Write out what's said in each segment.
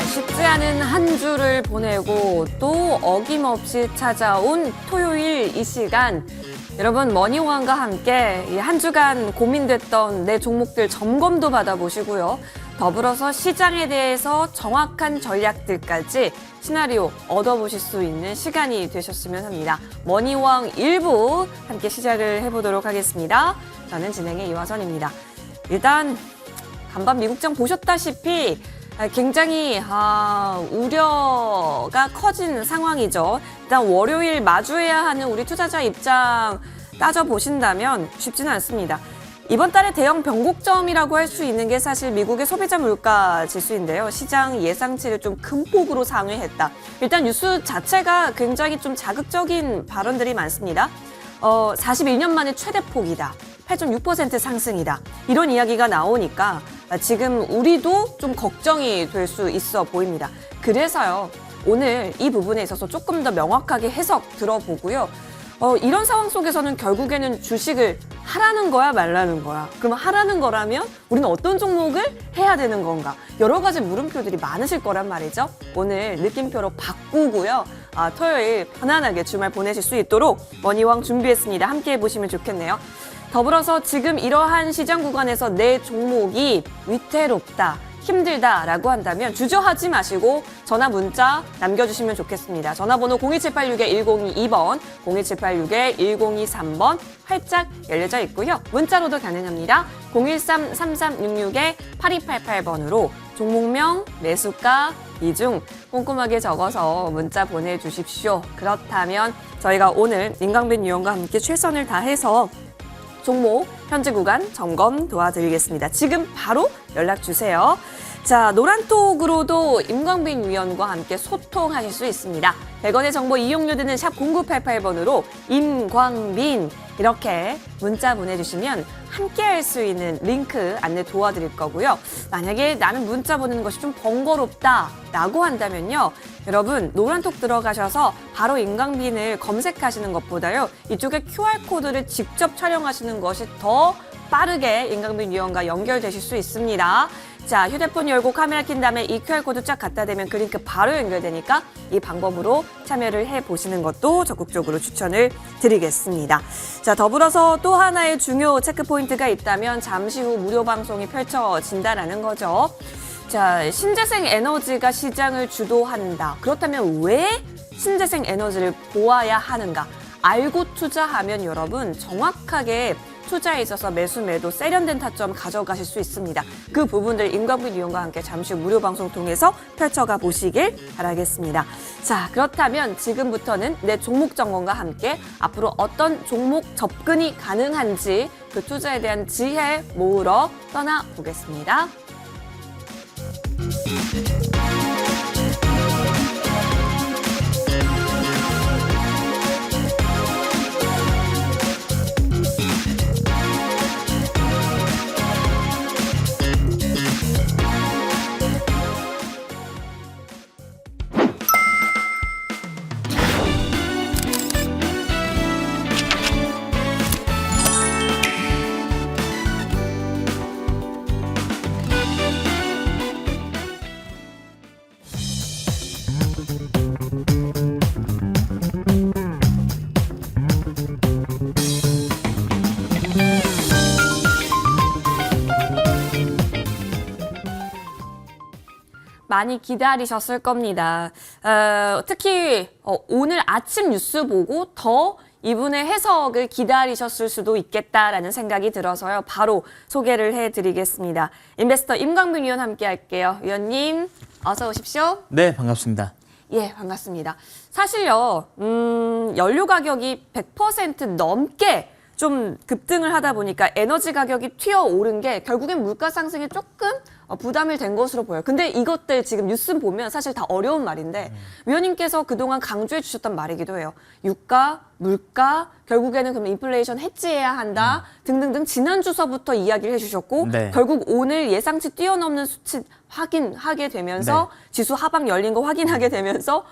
쉽지 않은 한 주를 보내고 또 어김없이 찾아온 토요일 이 시간, 여러분 머니원과 함께 이 한 주간 고민됐던 내 종목들 점검도 받아보시고요. 더불어서 시장에 대해서 정확한 전략들까지 시나리오 얻어보실 수 있는 시간이 되셨으면 합니다. 머니왕 1부 함께 시작을 해보도록 하겠습니다. 저는 진행의 이화선입니다. 일단 간밤 미국장 보셨다시피 굉장히 우려가 커진 상황이죠. 일단 월요일 마주해야 하는 우리 투자자 입장 따져보신다면 쉽지는 않습니다. 이번 달에 대형 변곡점이라고 할 수 있는 게 사실 미국의 소비자 물가 지수인데요. 시장 예상치를 좀 큰 폭으로 상회했다. 일단 뉴스 자체가 굉장히 좀 자극적인 발언들이 많습니다. 41년 만에 최대 폭이다. 8.6% 상승이다. 이런 이야기가 나오니까 지금 우리도 좀 걱정이 될 수 있어 보입니다. 그래서요, 오늘 이 부분에 있어서 조금 더 명확하게 해석 들어보고요. 이런 상황 속에서는 결국에는 주식을 하라는 거야 말라는 거야. 그럼 하라는 거라면 우리는 어떤 종목을 해야 되는 건가? 여러 가지 물음표들이 많으실 거란 말이죠. 오늘 느낌표로 바꾸고요. 토요일 편안하게 주말 보내실 수 있도록 머니왕 준비했습니다. 함께 해보시면 좋겠네요. 더불어서 지금 이러한 시장 구간에서 내 종목이 위태롭다, 힘들다라고 한다면 주저하지 마시고 전화 문자 남겨주시면 좋겠습니다. 전화번호 02786-1022번, 02786-1023번 활짝 열려져 있고요. 문자로도 가능합니다. 013-3366-8288번으로 종목명, 매수가, 비중 꼼꼼하게 적어서 문자 보내주십시오. 그렇다면 저희가 오늘 임강빈 위원과 함께 최선을 다해서 종목 현재 구간 점검 도와드리겠습니다. 지금 바로 연락 주세요. 자, 노란톡으로도 임광빈 위원과 함께 소통하실 수 있습니다. 100원의 정보 이용료 드는 샵 0988번으로 임광빈 이렇게 문자 보내주시면 함께 할 수 있는 링크 안내 도와드릴 거고요. 만약에 나는 문자 보내는 것이 좀 번거롭다라고 한다면요. 여러분 노란톡 들어가셔서 바로 임광빈을 검색하시는 것보다요. 이쪽에 QR코드를 직접 촬영하시는 것이 더 빠르게 임광빈 위원과 연결되실 수 있습니다. 자, 휴대폰 열고 카메라 킨 다음에 이 QR코드 쫙 갖다 대면 그 링크 바로 연결되니까 이 방법으로 참여를 해보시는 것도 적극적으로 추천을 드리겠습니다. 자, 더불어서 또 하나의 중요 체크포인트가 있다면 잠시 후 무료 방송이 펼쳐진다라는 거죠. 자, 신재생 에너지가 시장을 주도한다. 그렇다면 왜 신재생 에너지를 보아야 하는가? 알고 투자하면 여러분 정확하게 투자에 있어서 매수, 매도, 세련된 타점 가져가실 수 있습니다. 그 부분들 임광빈 위원과 함께 잠시 후 무료 방송 통해서 펼쳐가 보시길 바라겠습니다. 자, 그렇다면 지금부터는 내 종목 점검과 함께 앞으로 어떤 종목 접근이 가능한지 그 투자에 대한 지혜 모으러 떠나보겠습니다. 많이 기다리셨을 겁니다. 특히 오늘 아침 뉴스 보고 더 이분의 해석을 기다리셨을 수도 있겠다라는 생각이 들어서요. 바로 소개를 해드리겠습니다. 인베스터 임광빈 위원 함께 할게요. 위원님 어서 오십시오. 네, 반갑습니다. 예, 반갑습니다. 사실요, 연료 가격이 100% 넘게 좀 급등을 하다 보니까 에너지 가격이 튀어오른 게 결국엔 물가 상승에 조금 부담이 된 것으로 보여요. 근데 이것들 지금 뉴스 보면 사실 다 어려운 말인데 위원님께서 그동안 강조해 주셨던 말이기도 해요. 유가, 물가, 결국에는 그럼 인플레이션 해지해야 한다 등등등 지난주서부터 이야기를 해주셨고 네. 결국 오늘 예상치 뛰어넘는 수치 확인하게 되면서 지수 하방 열린 거 확인하게 되면서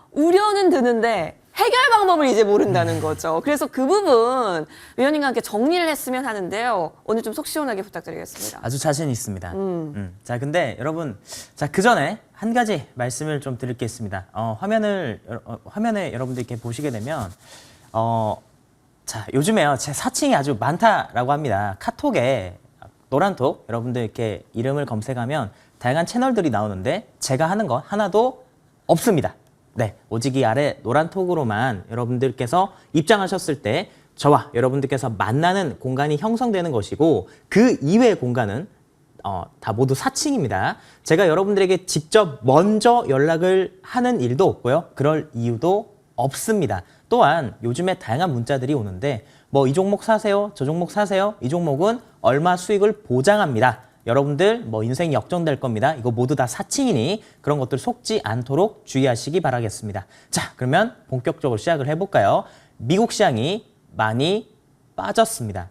우려는 드는데 해결 방법을 이제 모른다는 거죠. 그래서 그 부분 위원님과 함께 정리를 했으면 하는데요. 오늘 좀 속 시원하게 부탁드리겠습니다. 아주 자신 있습니다. 자, 근데 여러분, 자, 그 전에 한 가지 말씀을 좀 드릴 게 있습니다. 화면에 여러분들께 보시게 되면 자, 요즘에요. 제 사칭이 아주 많다라고 합니다. 카톡에 노란톡 여러분들 이렇게 이름을 검색하면 다양한 채널들이 나오는데 제가 하는 건 하나도 없습니다. 네, 오직 이 아래 노란톡으로만 여러분들께서 입장하셨을 때 저와 여러분들께서 만나는 공간이 형성되는 것이고 그 이외의 공간은 다 모두 사칭입니다. 제가 여러분들에게 직접 먼저 연락을 하는 일도 없고요. 그럴 이유도 없습니다. 또한 요즘에 다양한 문자들이 오는데 뭐 이 종목 사세요, 저 종목 사세요, 이 종목은 얼마 수익을 보장합니다. 여러분들 뭐 인생 역전될 겁니다. 이거 모두 다 사칭이니 그런 것들 속지 않도록 주의하시기 바라겠습니다. 자, 그러면 본격적으로 시작을 해볼까요? 미국 시장이 많이 빠졌습니다.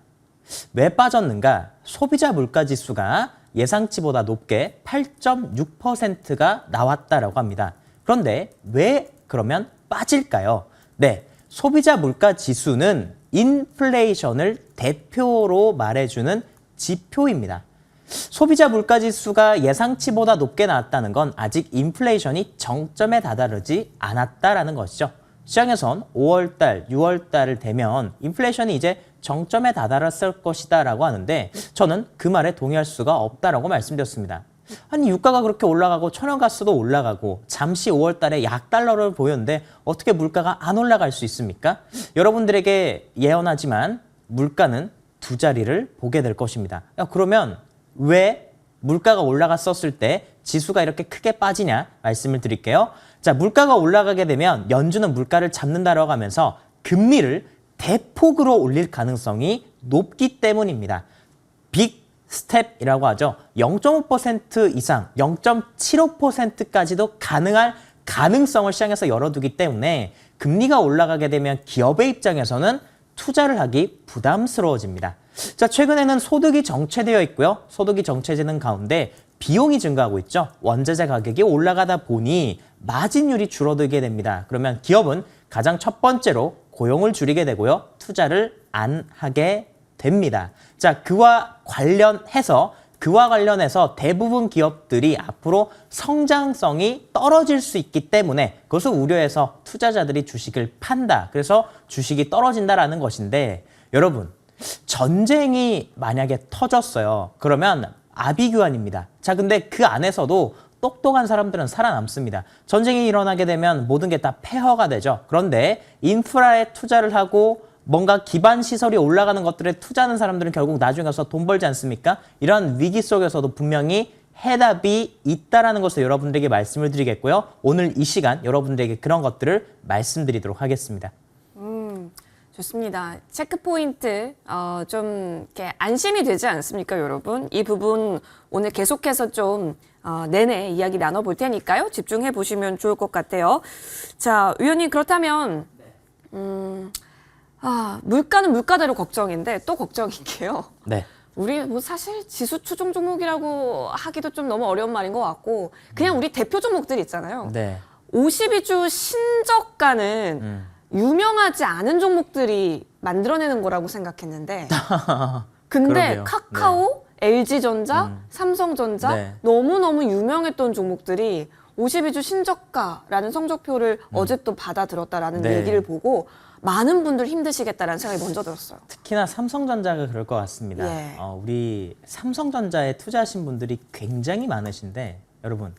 왜 빠졌는가? 소비자 물가지수가 예상치보다 높게 8.6%가 나왔다라고 합니다. 그런데 왜 그러면 빠질까요? 네, 소비자 물가지수는 인플레이션을 대표로 말해주는 지표입니다. 소비자 물가지수가 예상치보다 높게 나왔다는 건 아직 인플레이션이 정점에 다다르지 않았다라는 것이죠. 시장에선 5월달, 6월달을 되면 인플레이션이 이제 정점에 다다랐을 것이다 라고 하는데 저는 그 말에 동의할 수가 없다라고 말씀드렸습니다. 아니 유가가 그렇게 올라가고 천연가스도 올라가고 잠시 5월달에 약달러를 보였는데 어떻게 물가가 안 올라갈 수 있습니까? 여러분들에게 예언하지만 물가는 두 자리를 보게 될 것입니다. 그러면 왜 물가가 올라갔었을 때 지수가 이렇게 크게 빠지냐 말씀을 드릴게요. 자, 물가가 올라가게 되면 연준은 물가를 잡는다라고 하면서 금리를 대폭으로 올릴 가능성이 높기 때문입니다. 빅 스텝이라고 하죠. 0.5% 이상, 0.75%까지도 가능할 가능성을 시장에서 열어두기 때문에 금리가 올라가게 되면 기업의 입장에서는 투자를 하기 부담스러워집니다. 자, 최근에는 소득이 정체되어 있고요. 소득이 정체되는 가운데 비용이 증가하고 있죠. 원자재 가격이 올라가다 보니 마진율이 줄어들게 됩니다. 그러면 기업은 가장 첫 번째로 고용을 줄이게 되고요. 투자를 안 하게 됩니다. 자, 그와 관련해서 대부분 기업들이 앞으로 성장성이 떨어질 수 있기 때문에 그것을 우려해서 투자자들이 주식을 판다. 그래서 주식이 떨어진다라는 것인데 여러분, 전쟁이 만약에 터졌어요. 그러면 아비규환입니다. 자, 근데 그 안에서도 똑똑한 사람들은 살아남습니다. 전쟁이 일어나게 되면 모든 게 다 폐허가 되죠. 그런데 인프라에 투자를 하고 뭔가 기반 시설이 올라가는 것들에 투자하는 사람들은 결국 나중에 가서 돈 벌지 않습니까? 이런 위기 속에서도 분명히 해답이 있다라는 것을 여러분들에게 말씀을 드리겠고요. 오늘 이 시간 여러분들에게 그런 것들을 말씀드리도록 하겠습니다. 좋습니다. 체크 포인트 좀 이렇게 안심이 되지 않습니까, 여러분? 이 부분 오늘 계속해서 좀 내내 이야기 나눠볼 테니까요. 집중해 보시면 좋을 것 같아요. 자, 위원님 그렇다면 물가는 물가대로 걱정인데 또 걱정인 게요. 네. 우리 뭐 사실 지수 추종 종목이라고 하기도 좀 너무 어려운 말인 것 같고 그냥 우리 대표 종목들 있잖아요. 네. 52주 신저가는 유명하지 않은 종목들이 만들어내는 거라고 생각했는데 근데 그러게요. 카카오, LG전자, 삼성전자 네. 너무너무 유명했던 종목들이 52주 신저가라는 성적표를 어제 또 받아들었다라는 네. 얘기를 보고 많은 분들 힘드시겠다라는 생각이 먼저 들었어요. 특히나 삼성전자가 그럴 것 같습니다. 예. 우리 삼성전자에 투자하신 분들이 굉장히 많으신데 여러분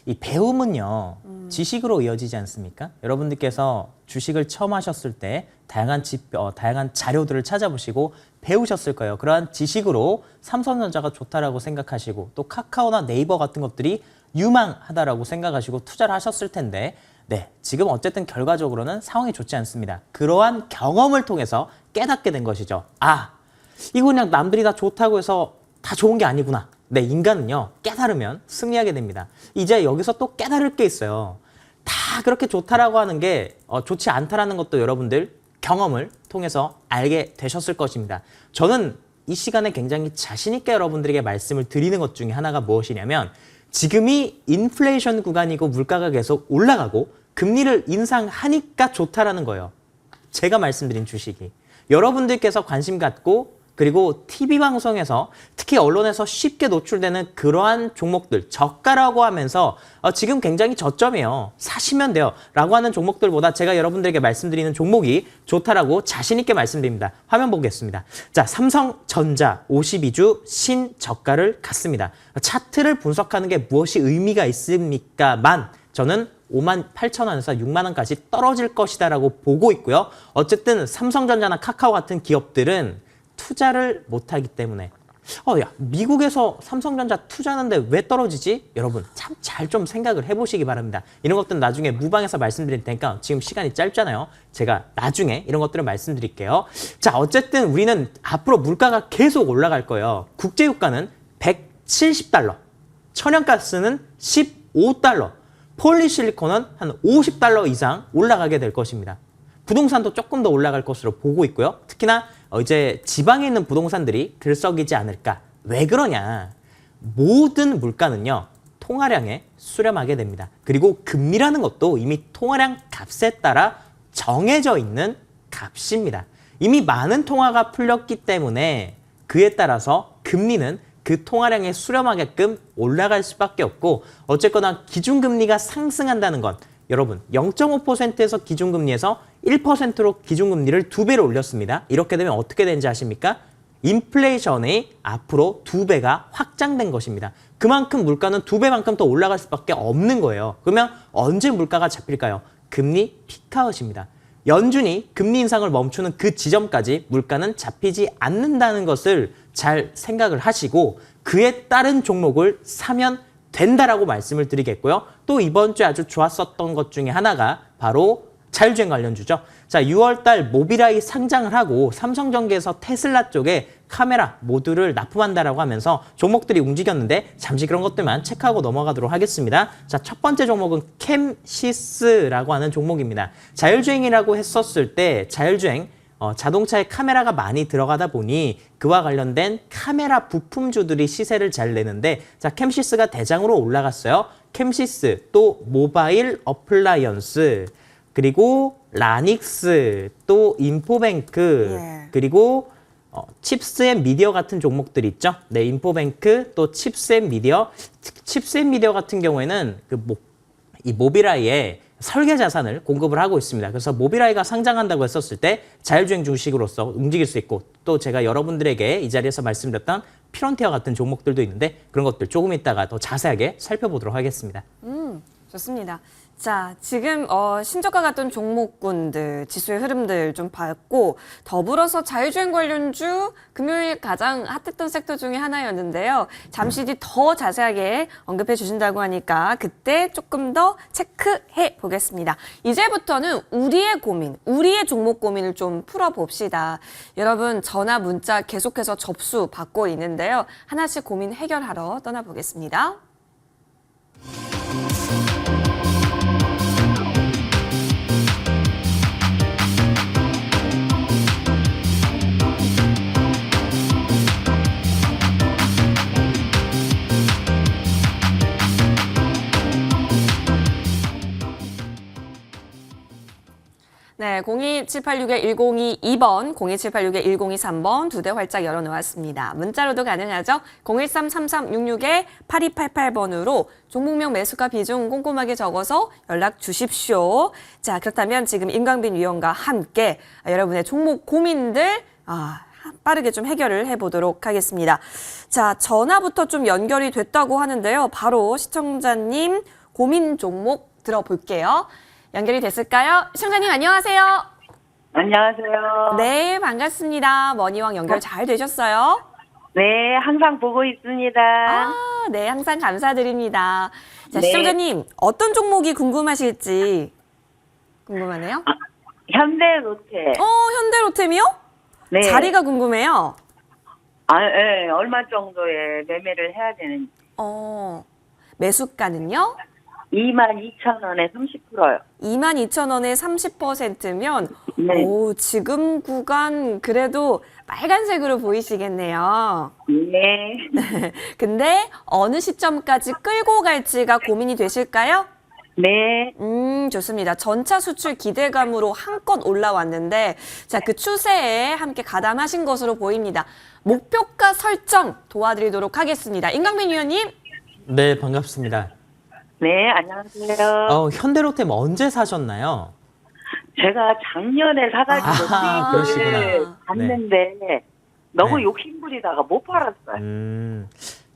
이 배움은요 지식으로 이어지지 않습니까? 여러분들께서 주식을 처음 하셨을 때 다양한 자료들을 찾아보시고 배우셨을 거예요. 그러한 지식으로 삼성전자가 좋다라고 생각하시고 또 카카오나 네이버 같은 것들이 유망하다라고 생각하시고 투자를 하셨을 텐데 네, 지금 어쨌든 결과적으로는 상황이 좋지 않습니다. 그러한 경험을 통해서 깨닫게 된 것이죠. 아, 이거 그냥 남들이 다 좋다고 해서 다 좋은 게 아니구나. 네, 인간은요, 깨달으면 승리하게 됩니다. 이제 여기서 또 깨달을 게 있어요. 다 그렇게 좋다라고 하는 게 좋지 않다라는 것도 여러분들 경험을 통해서 알게 되셨을 것입니다. 저는 이 시간에 굉장히 자신 있게 여러분들에게 말씀을 드리는 것 중에 하나가 무엇이냐면 지금이 인플레이션 구간이고 물가가 계속 올라가고 금리를 인상하니까 좋다라는 거예요. 제가 말씀드린 주식이. 여러분들께서 관심 갖고 그리고 TV 방송에서 특히 언론에서 쉽게 노출되는 그러한 종목들 저가라고 하면서 지금 굉장히 저점이에요. 사시면 돼요. 라고 하는 종목들보다 제가 여러분들에게 말씀드리는 종목이 좋다라고 자신 있게 말씀드립니다. 화면 보겠습니다. 자, 삼성전자 52주 신저가를 갔습니다. 차트를 분석하는 게 무엇이 의미가 있습니까만 저는 58,000원에서 6만 원까지 떨어질 것이다라고 보고 있고요. 어쨌든 삼성전자나 카카오 같은 기업들은 투자를 못하기 때문에 야, 미국에서 삼성전자 투자하는데 왜 떨어지지? 여러분 참 잘 좀 생각을 해보시기 바랍니다. 이런 것들은 나중에 무방에서 말씀드릴 테니까 지금 시간이 짧잖아요. 제가 나중에 이런 것들을 말씀드릴게요. 자, 어쨌든 우리는 앞으로 물가가 계속 올라갈 거예요. 국제유가는 170달러, 천연가스는 15달러, 폴리실리콘은 한 50달러 이상 올라가게 될 것입니다. 부동산도 조금 더 올라갈 것으로 보고 있고요. 특히나 이제 지방에 있는 부동산들이 들썩이지 않을까. 왜 그러냐. 모든 물가는요. 통화량에 수렴하게 됩니다. 그리고 금리라는 것도 이미 통화량 값에 따라 정해져 있는 값입니다. 이미 많은 통화가 풀렸기 때문에 그에 따라서 금리는 그 통화량에 수렴하게끔 올라갈 수밖에 없고 어쨌거나 기준금리가 상승한다는 건 여러분 0.5%에서 기준금리에서 1%로 기준금리를 2배로 올렸습니다. 이렇게 되면 어떻게 되는지 아십니까? 인플레이션이 앞으로 2배가 확장된 것입니다. 그만큼 물가는 2배만큼 더 올라갈 수밖에 없는 거예요. 그러면 언제 물가가 잡힐까요? 금리 피크아웃입니다. 연준이 금리 인상을 멈추는 그 지점까지 물가는 잡히지 않는다는 것을 잘 생각을 하시고 그에 따른 종목을 사면 된다라고 말씀을 드리겠고요. 또 이번 주에 아주 좋았었던 것 중에 하나가 바로 자율주행 관련주죠. 자, 6월달 모비라이 상장을 하고 삼성전기에서 테슬라 쪽에 카메라 모듈을 납품한다라고 하면서 종목들이 움직였는데 잠시 그런 것들만 체크하고 넘어가도록 하겠습니다. 자, 첫 번째 종목은 캠시스라고 하는 종목입니다. 자율주행이라고 했었을 때 자율주행 자동차에 카메라가 많이 들어가다 보니 그와 관련된 카메라 부품주들이 시세를 잘 내는데 자, 캠시스가 대장으로 올라갔어요. 캠시스, 또 모바일 어플라이언스, 그리고 라닉스, 또 인포뱅크, 그리고 칩스앤 미디어 같은 종목들 있죠. 네, 인포뱅크, 또 칩스앤 미디어. 칩스앤 미디어 같은 경우에는 이 모비라이에 설계 자산을 공급을 하고 있습니다. 그래서 모비라이가 상장한다고 했었을 때 자율주행 주식으로서 움직일 수 있고 또 제가 여러분들에게 이 자리에서 말씀드렸던 피론티어 같은 종목들도 있는데 그런 것들 조금 이따가 더 자세하게 살펴보도록 하겠습니다. 좋습니다. 자, 지금 신저가 같던 종목군들, 지수의 흐름들 좀 봤고 더불어서 자율주행 관련주 금요일 가장 핫했던 섹터 중에 하나였는데요. 잠시 뒤 더 자세하게 언급해 주신다고 하니까 그때 조금 더 체크해 보겠습니다. 이제부터는 우리의 고민, 우리의 종목 고민을 좀 풀어봅시다. 여러분 전화, 문자 계속해서 접수 받고 있는데요. 하나씩 고민 해결하러 떠나보겠습니다. 네, 02786-1022번, 02786-1023번 두 대 활짝 열어놓았습니다. 문자로도 가능하죠. 013-3366-8288번으로 종목명 매수가 비중 꼼꼼하게 적어서 연락 주십시오. 자, 그렇다면 지금 임강빈 위원과 함께 여러분의 종목 고민들 빠르게 좀 해결을 해보도록 하겠습니다. 자, 전화부터 좀 연결이 됐다고 하는데요. 바로 시청자님 고민 종목 들어볼게요. 연결이 됐을까요? 시청자님 안녕하세요. 안녕하세요. 네, 반갑습니다. 머니왕 연결 잘 되셨어요? 네, 항상 보고 있습니다. 네, 항상 감사드립니다. 자, 네. 시청자님 어떤 종목이 궁금하실지 궁금하네요. 현대로테. 현대로템이요? 네. 자리가 궁금해요. 네, 얼마 정도에 매매를 해야 되는지. 매수가는요? 22,000원에 30%요. 22,000원에 30%면 네. 지금 구간 그래도 빨간색으로 보이시겠네요. 네. 근데 어느 시점까지 끌고 갈지가 고민이 되실까요? 네. 좋습니다. 전차 수출 기대감으로 한껏 올라왔는데, 자, 그 추세에 함께 가담하신 것으로 보입니다. 목표가 설정 도와드리도록 하겠습니다. 임강민 위원님. 네, 반갑습니다. 네, 안녕하세요. 현대로템 언제 사셨나요? 제가 작년에 사가지고 그러시구나. 수익을 봤는데 너무 네. 욕심부리다가 못 팔았어요.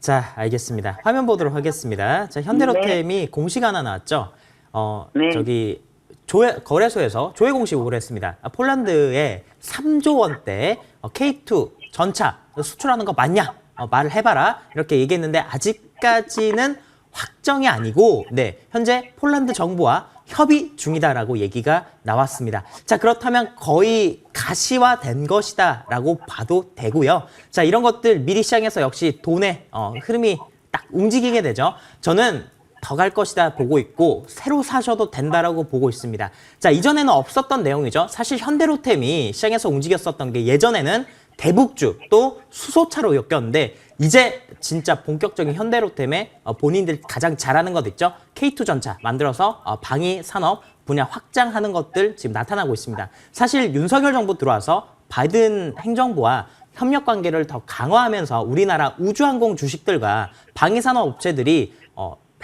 자, 알겠습니다. 화면 보도록 하겠습니다. 자, 현대로템이 공시가 하나 나왔죠. 네. 저기 거래소에서 조회 공시를 했습니다. 폴란드에 3조 원대 K2 전차 수출하는 거 맞냐? 말을 해봐라. 이렇게 얘기했는데 아직까지는 확정이 아니고, 네, 현재 폴란드 정부와 협의 중이다라고 얘기가 나왔습니다. 자, 그렇다면 거의 가시화된 것이다라고 봐도 되고요. 자, 이런 것들 미리 시장에서 역시 돈의 흐름이 딱 움직이게 되죠. 저는 더 갈 것이다 보고 있고 새로 사셔도 된다라고 보고 있습니다. 자, 이전에는 없었던 내용이죠. 사실 현대로템이 시장에서 움직였었던 게 예전에는 대북주 또 수소차로 엮였는데 이제 진짜 본격적인 현대로템에 본인들 가장 잘하는 것 있죠. K2 전차 만들어서 방위 산업 분야 확장하는 것들 지금 나타나고 있습니다. 사실 윤석열 정부 들어와서 바이든 행정부와 협력 관계를 더 강화하면서 우리나라 우주항공 주식들과 방위 산업 업체들이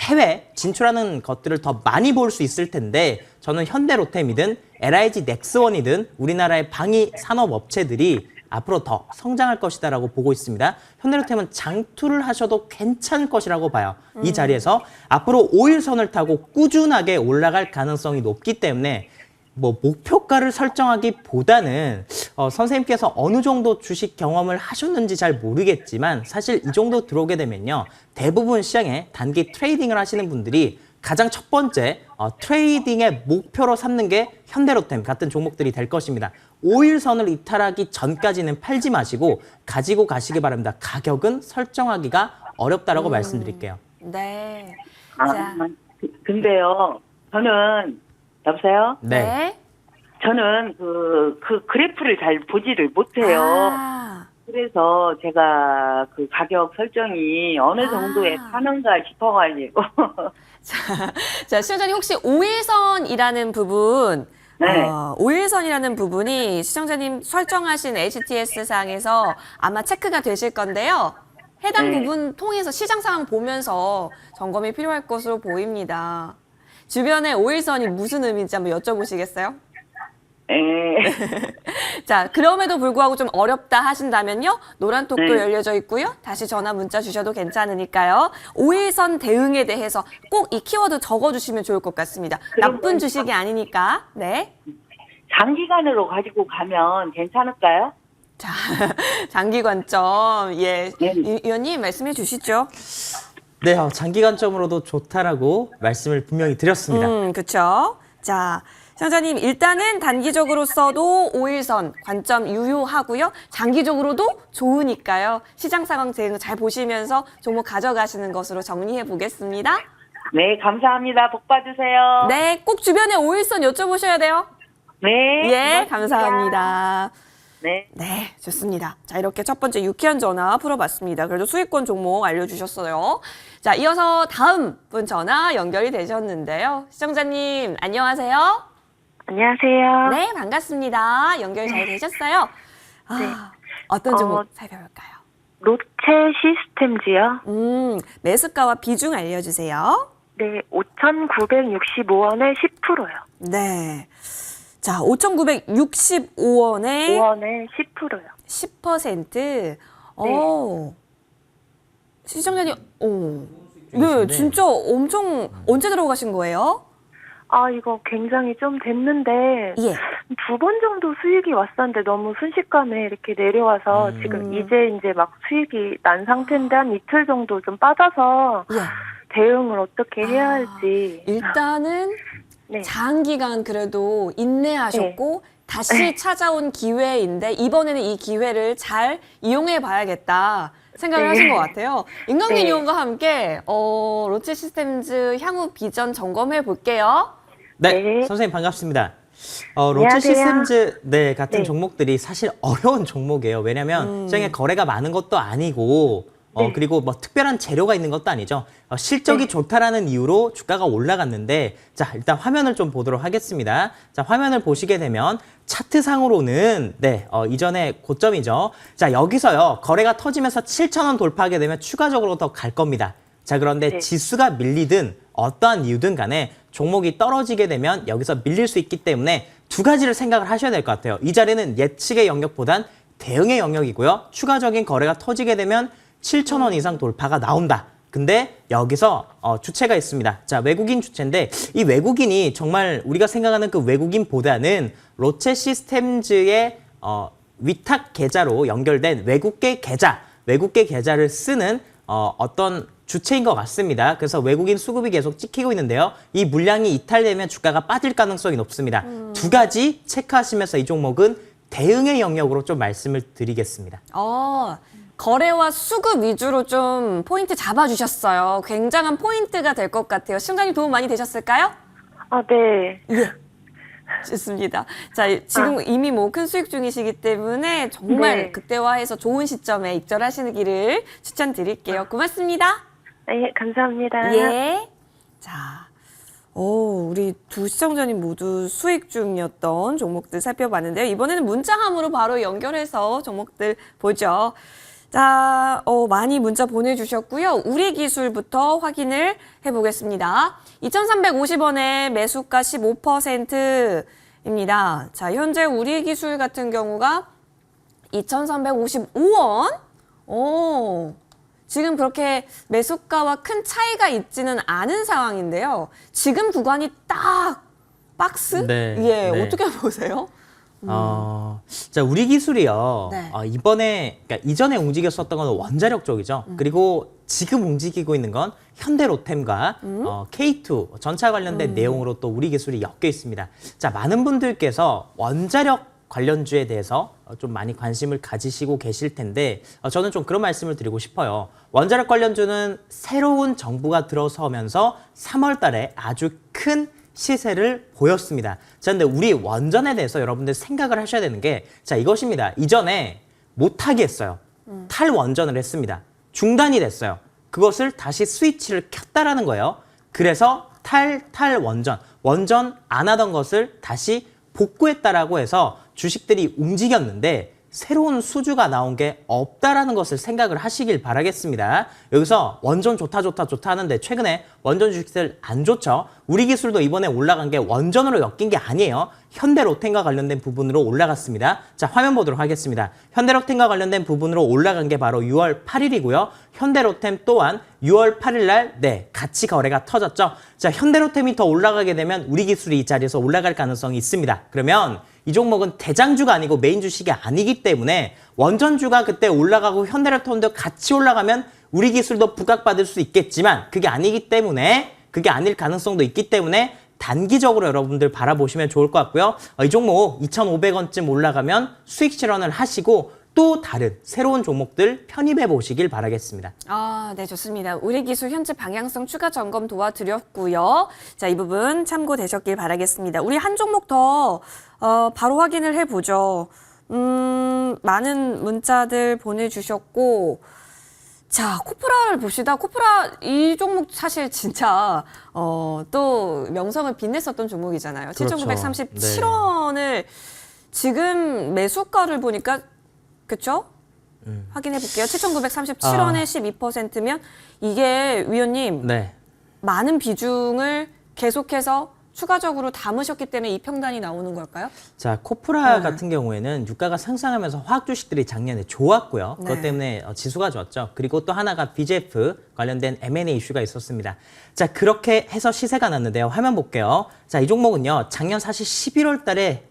해외 진출하는 것들을 더 많이 볼 수 있을 텐데 저는 현대로템이든 LIG 넥스원이든 우리나라의 방위 산업 업체들이 앞으로 더 성장할 것이다라고 보고 있습니다. 현대로템은 장투를 하셔도 괜찮을 것이라고 봐요. 이 자리에서 앞으로 5일선을 타고 꾸준하게 올라갈 가능성이 높기 때문에 뭐 목표가를 설정하기보다는 선생님께서 어느 정도 주식 경험을 하셨는지 잘 모르겠지만 사실 이 정도 들어오게 되면요. 대부분 시장에 단기 트레이딩을 하시는 분들이 가장 첫 번째 트레이딩의 목표로 삼는 게 현대로템 같은 종목들이 될 것입니다. 5일선을 이탈하기 전까지는 팔지 마시고 가지고 가시기 바랍니다. 가격은 설정하기가 어렵다라고 말씀드릴게요. 네. 아, 자, 근데요, 저는 여보세요? 네. 저는 그 그래프를 잘 보지를 못해요. 아, 그래서 제가 그 가격 설정이 어느 정도에 하는가 싶어가지고. 자, 시청자님 혹시 5일선이라는 부분, 네. 5일선이라는 부분이 시청자님 설정하신 HTS 상에서 아마 체크가 되실 건데요. 해당 네. 부분 통해서 시장 상황 보면서 점검이 필요할 것으로 보입니다. 주변에 5일선이 무슨 의미인지 한번 여쭤보시겠어요? 예. 자, 그럼에도 불구하고 좀 어렵다 하신다면요. 노란 톡도 네. 열려져 있고요. 다시 전화 문자 주셔도 괜찮으니까요. 5일선 대응에 대해서 꼭 이 키워드 적어주시면 좋을 것 같습니다. 나쁜 주식이 아니니까. 네. 장기간으로 가지고 가면 괜찮을까요? 자, 장기 관점. 예. 네. 위원님 말씀해 주시죠. 네, 장기 관점으로도 좋다라고 말씀을 분명히 드렸습니다. 그쵸. 자, 시청자님 일단은 단기적으로 써도 5일선 관점 유효하고요. 장기적으로도 좋으니까요. 시장 상황 대응 잘 보시면서 종목 가져가시는 것으로 정리해 보겠습니다. 네, 감사합니다. 복 받으세요. 네, 꼭 주변에 5일선 여쭤보셔야 돼요. 네. 예, 고맙습니다. 감사합니다. 네. 네, 좋습니다. 자, 이렇게 첫 번째 유쾌한 전화 풀어봤습니다. 그래도 수익권 종목 알려주셨어요. 자, 이어서 다음 분 전화 연결이 되셨는데요. 시청자님, 안녕하세요. 안녕하세요. 네, 반갑습니다. 연결 잘 되셨어요? 어떤 종목 살펴볼까요? 롯데 시스템즈요. 매수가와 비중 알려주세요. 네, 5,965원에 10%요. 네. 자, 5,965원에 5원에 10%요. 10%. 시청자님, 네, 중이신데. 진짜 엄청 언제 들어가신 거예요? 아, 이거 굉장히 좀 됐는데 예. 2번 정도 수익이 왔었는데 너무 순식간에 이렇게 내려와서 지금 이제 막 수익이 난 상태인데 한 이틀 정도 좀 빠져서 예. 대응을 어떻게 해야 할지. 일단은 네. 장기간 그래도 인내하셨고 다시 찾아온 기회인데 이번에는 이 기회를 잘 이용해 봐야겠다 생각을 네. 하신 것 같아요. 임강민 네. 의원과 함께 롯데 시스템즈 향후 비전 점검해 볼게요. 네, 네. 선생님 반갑습니다. 롯데 안녕하세요. 시스템즈 같은 네. 종목들이 사실 어려운 종목이에요. 왜냐하면 시장에 거래가 많은 것도 아니고 네. 그리고 뭐 특별한 재료가 있는 것도 아니죠. 실적이 네. 좋다라는 이유로 주가가 올라갔는데, 자, 일단 화면을 좀 보도록 하겠습니다. 자, 화면을 보시게 되면 차트상으로는 이전에 고점이죠. 자, 여기서요. 거래가 터지면서 7,000원 돌파하게 되면 추가적으로 더 갈 겁니다. 자, 그런데 네. 지수가 밀리든 어떠한 이유든 간에 종목이 떨어지게 되면 여기서 밀릴 수 있기 때문에 두 가지를 생각을 하셔야 될 것 같아요. 이 자리는 예측의 영역보단 대응의 영역이고요. 추가적인 거래가 터지게 되면 7,000원 이상 돌파가 나온다. 근데 여기서 주체가 있습니다. 자, 외국인 주체인데 이 외국인이 정말 우리가 생각하는 그 외국인보다는 로체 시스템즈의 위탁 계좌로 연결된 외국계 계좌를 쓰는 어떤 주체인 것 같습니다. 그래서 외국인 수급이 계속 찍히고 있는데요. 이 물량이 이탈되면 주가가 빠질 가능성이 높습니다. 두 가지 체크하시면서 이 종목은 대응의 영역으로 좀 말씀을 드리겠습니다. 거래와 수급 위주로 좀 포인트 잡아주셨어요. 굉장한 포인트가 될 것 같아요. 시청자님 도움 많이 되셨을까요? 네. 좋습니다. 자, 지금 이미 뭐 큰 수익 중이시기 때문에 정말 네. 극대화해서 좋은 시점에 입절하시기를 추천드릴게요. 고맙습니다. 네, 감사합니다. 예. 자, 우리 두 시청자님 모두 수익 중이었던 종목들 살펴봤는데요. 이번에는 문자함으로 바로 연결해서 종목들 보죠. 자, 많이 문자 보내주셨고요. 우리 기술부터 확인을 해보겠습니다. 2,350원에 매수가 15%입니다. 자, 현재 우리 기술 같은 경우가 2,355원? 지금 그렇게 매수가와 큰 차이가 있지는 않은 상황인데요. 지금 구간이 딱 박스? 네, 예, 네. 어떻게 보세요? 자, 우리 기술이요. 네. 그러니까 이전에 움직였었던 건 원자력 쪽이죠. 그리고 지금 움직이고 있는 건 현대로템과 K2 전차 관련된 내용으로 또 우리 기술이 엮여 있습니다. 자, 많은 분들께서 원자력 관련주에 대해서 좀 많이 관심을 가지시고 계실 텐데 저는 좀 그런 말씀을 드리고 싶어요. 원자력 관련주는 새로운 정부가 들어서면서 3월 달에 아주 큰 시세를 보였습니다. 자, 근데 우리 원전에 대해서 여러분들 생각을 하셔야 되는 게, 자, 이것입니다. 이전에 못하게 했어요. 탈원전을 했습니다. 중단이 됐어요. 그것을 다시 스위치를 켰다라는 거예요. 그래서 원전 안 하던 것을 다시 복구했다라고 해서 주식들이 움직였는데 새로운 수주가 나온 게 없다라는 것을 생각을 하시길 바라겠습니다. 여기서 원전 좋다 하는데 최근에 원전 주식들 안 좋죠. 우리 기술도 이번에 올라간 게 원전으로 엮인 게 아니에요. 현대로템과 관련된 부분으로 올라갔습니다. 자, 화면 보도록 하겠습니다. 현대로템과 관련된 부분으로 올라간 게 바로 6월 8일이고요. 현대로템 또한 6월 8일 날 같이 거래가 터졌죠. 자, 현대로템이 더 올라가게 되면 우리 기술이 이 자리에서 올라갈 가능성이 있습니다. 그러면 이 종목은 대장주가 아니고 메인 주식이 아니기 때문에 원전주가 그때 올라가고 현대로템도 같이 올라가면 우리 기술도 부각받을 수 있겠지만 그게 아닐 가능성도 있기 때문에 단기적으로 여러분들 바라보시면 좋을 것 같고요. 이 종목 2,500원쯤 올라가면 수익 실현을 하시고 또 다른 새로운 종목들 편입해 보시길 바라겠습니다. 네, 좋습니다. 우리 기술 현재 방향성 추가 점검 도와드렸고요. 자, 이 부분 참고되셨길 바라겠습니다. 우리 한 종목 더 바로 확인을 해보죠. 많은 문자들 보내주셨고, 자, 코프라를 봅시다. 코프라 이 종목 사실 진짜 또 명성을 빛냈었던 종목이잖아요. 그렇죠. 7,937원을 지금 매수가를 보니까 그렇죠? 확인해 볼게요. 7,937원에 12%면 이게 위원님 네. 많은 비중을 계속해서 추가적으로 담으셨기 때문에 이 평단이 나오는 걸까요? 자, 코프라 같은 경우에는 유가가 상승하면서 화학 주식들이 작년에 좋았고요. 네. 그것 때문에 지수가 좋았죠. 그리고 또 하나가 BGF 관련된 M&A 이슈가 있었습니다. 자, 그렇게 해서 시세가 났는데요. 화면 볼게요. 자, 이 종목은요. 작년 사실 11월 달에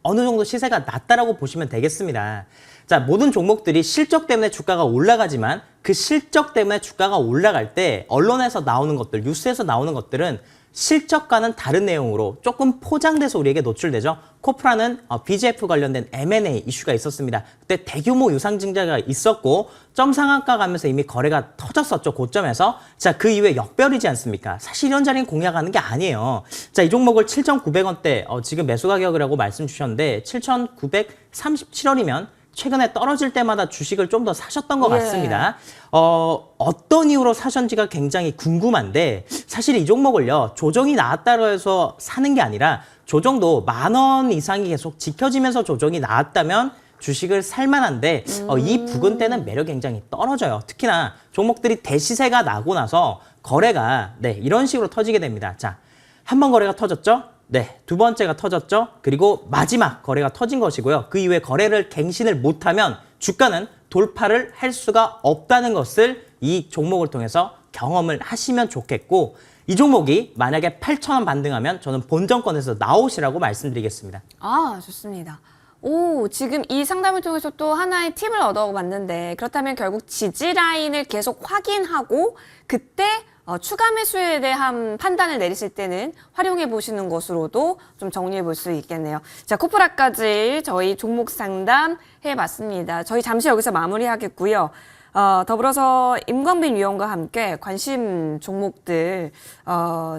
어느 정도 시세가 낮다라고 보시면 되겠습니다. 자, 모든 종목들이 실적 때문에 주가가 올라가지만 그 실적 때문에 주가가 올라갈 때 언론에서 나오는 것들, 뉴스에서 나오는 것들은 실적과는 다른 내용으로 조금 포장돼서 우리에게 노출되죠. 코프라는 BGF 관련된 M&A 이슈가 있었습니다. 그때 대규모 유상증자가 있었고 점 상한가 가면서 이미 거래가 터졌었죠. 고점에서. 자, 그 이후에 역별이지 않습니까? 사실 이런 자리는 공략하는 게 아니에요. 자, 이 종목을 7,900원대 지금 매수 가격이라고 말씀 주셨는데 7,937원이면 최근에 떨어질 때마다 주식을 좀 더 사셨던 것 예. 같습니다. 어떤 이유로 사셨는지가 굉장히 궁금한데 사실 이 종목을요. 조정이 나왔다고 해서 사는 게 아니라 조정도 10,000원 이상이 계속 지켜지면서 조정이 나왔다면 주식을 살만한데 이 부근 때는 매력이 굉장히 떨어져요. 특히나 종목들이 대시세가 나고 나서 거래가 이런 식으로 터지게 됩니다. 자, 한 번 거래가 터졌죠? 네, 두 번째가 터졌죠? 그리고 마지막 거래가 터진 것이고요. 그 이후에 거래를 갱신을 못하면 주가는 돌파를 할 수가 없다는 것을 이 종목을 통해서 경험을 하시면 좋겠고 이 종목이 만약에 8,000원 반등하면 저는 본전권에서 나오시라고 말씀드리겠습니다. 아, 좋습니다. 오, 지금 이 상담을 통해서 또 하나의 팁을 얻어봤는데 그렇다면 결국 지지 라인을 계속 확인하고 그때 추가 매수에 대한 판단을 내리실 때는 활용해 보시는 것으로도 좀 정리해 볼 수 있겠네요. 자, 코프라까지 저희 종목 상담 해봤습니다. 저희 잠시 여기서 마무리하겠고요. 더불어서 임광빈 위원과 함께 관심 종목들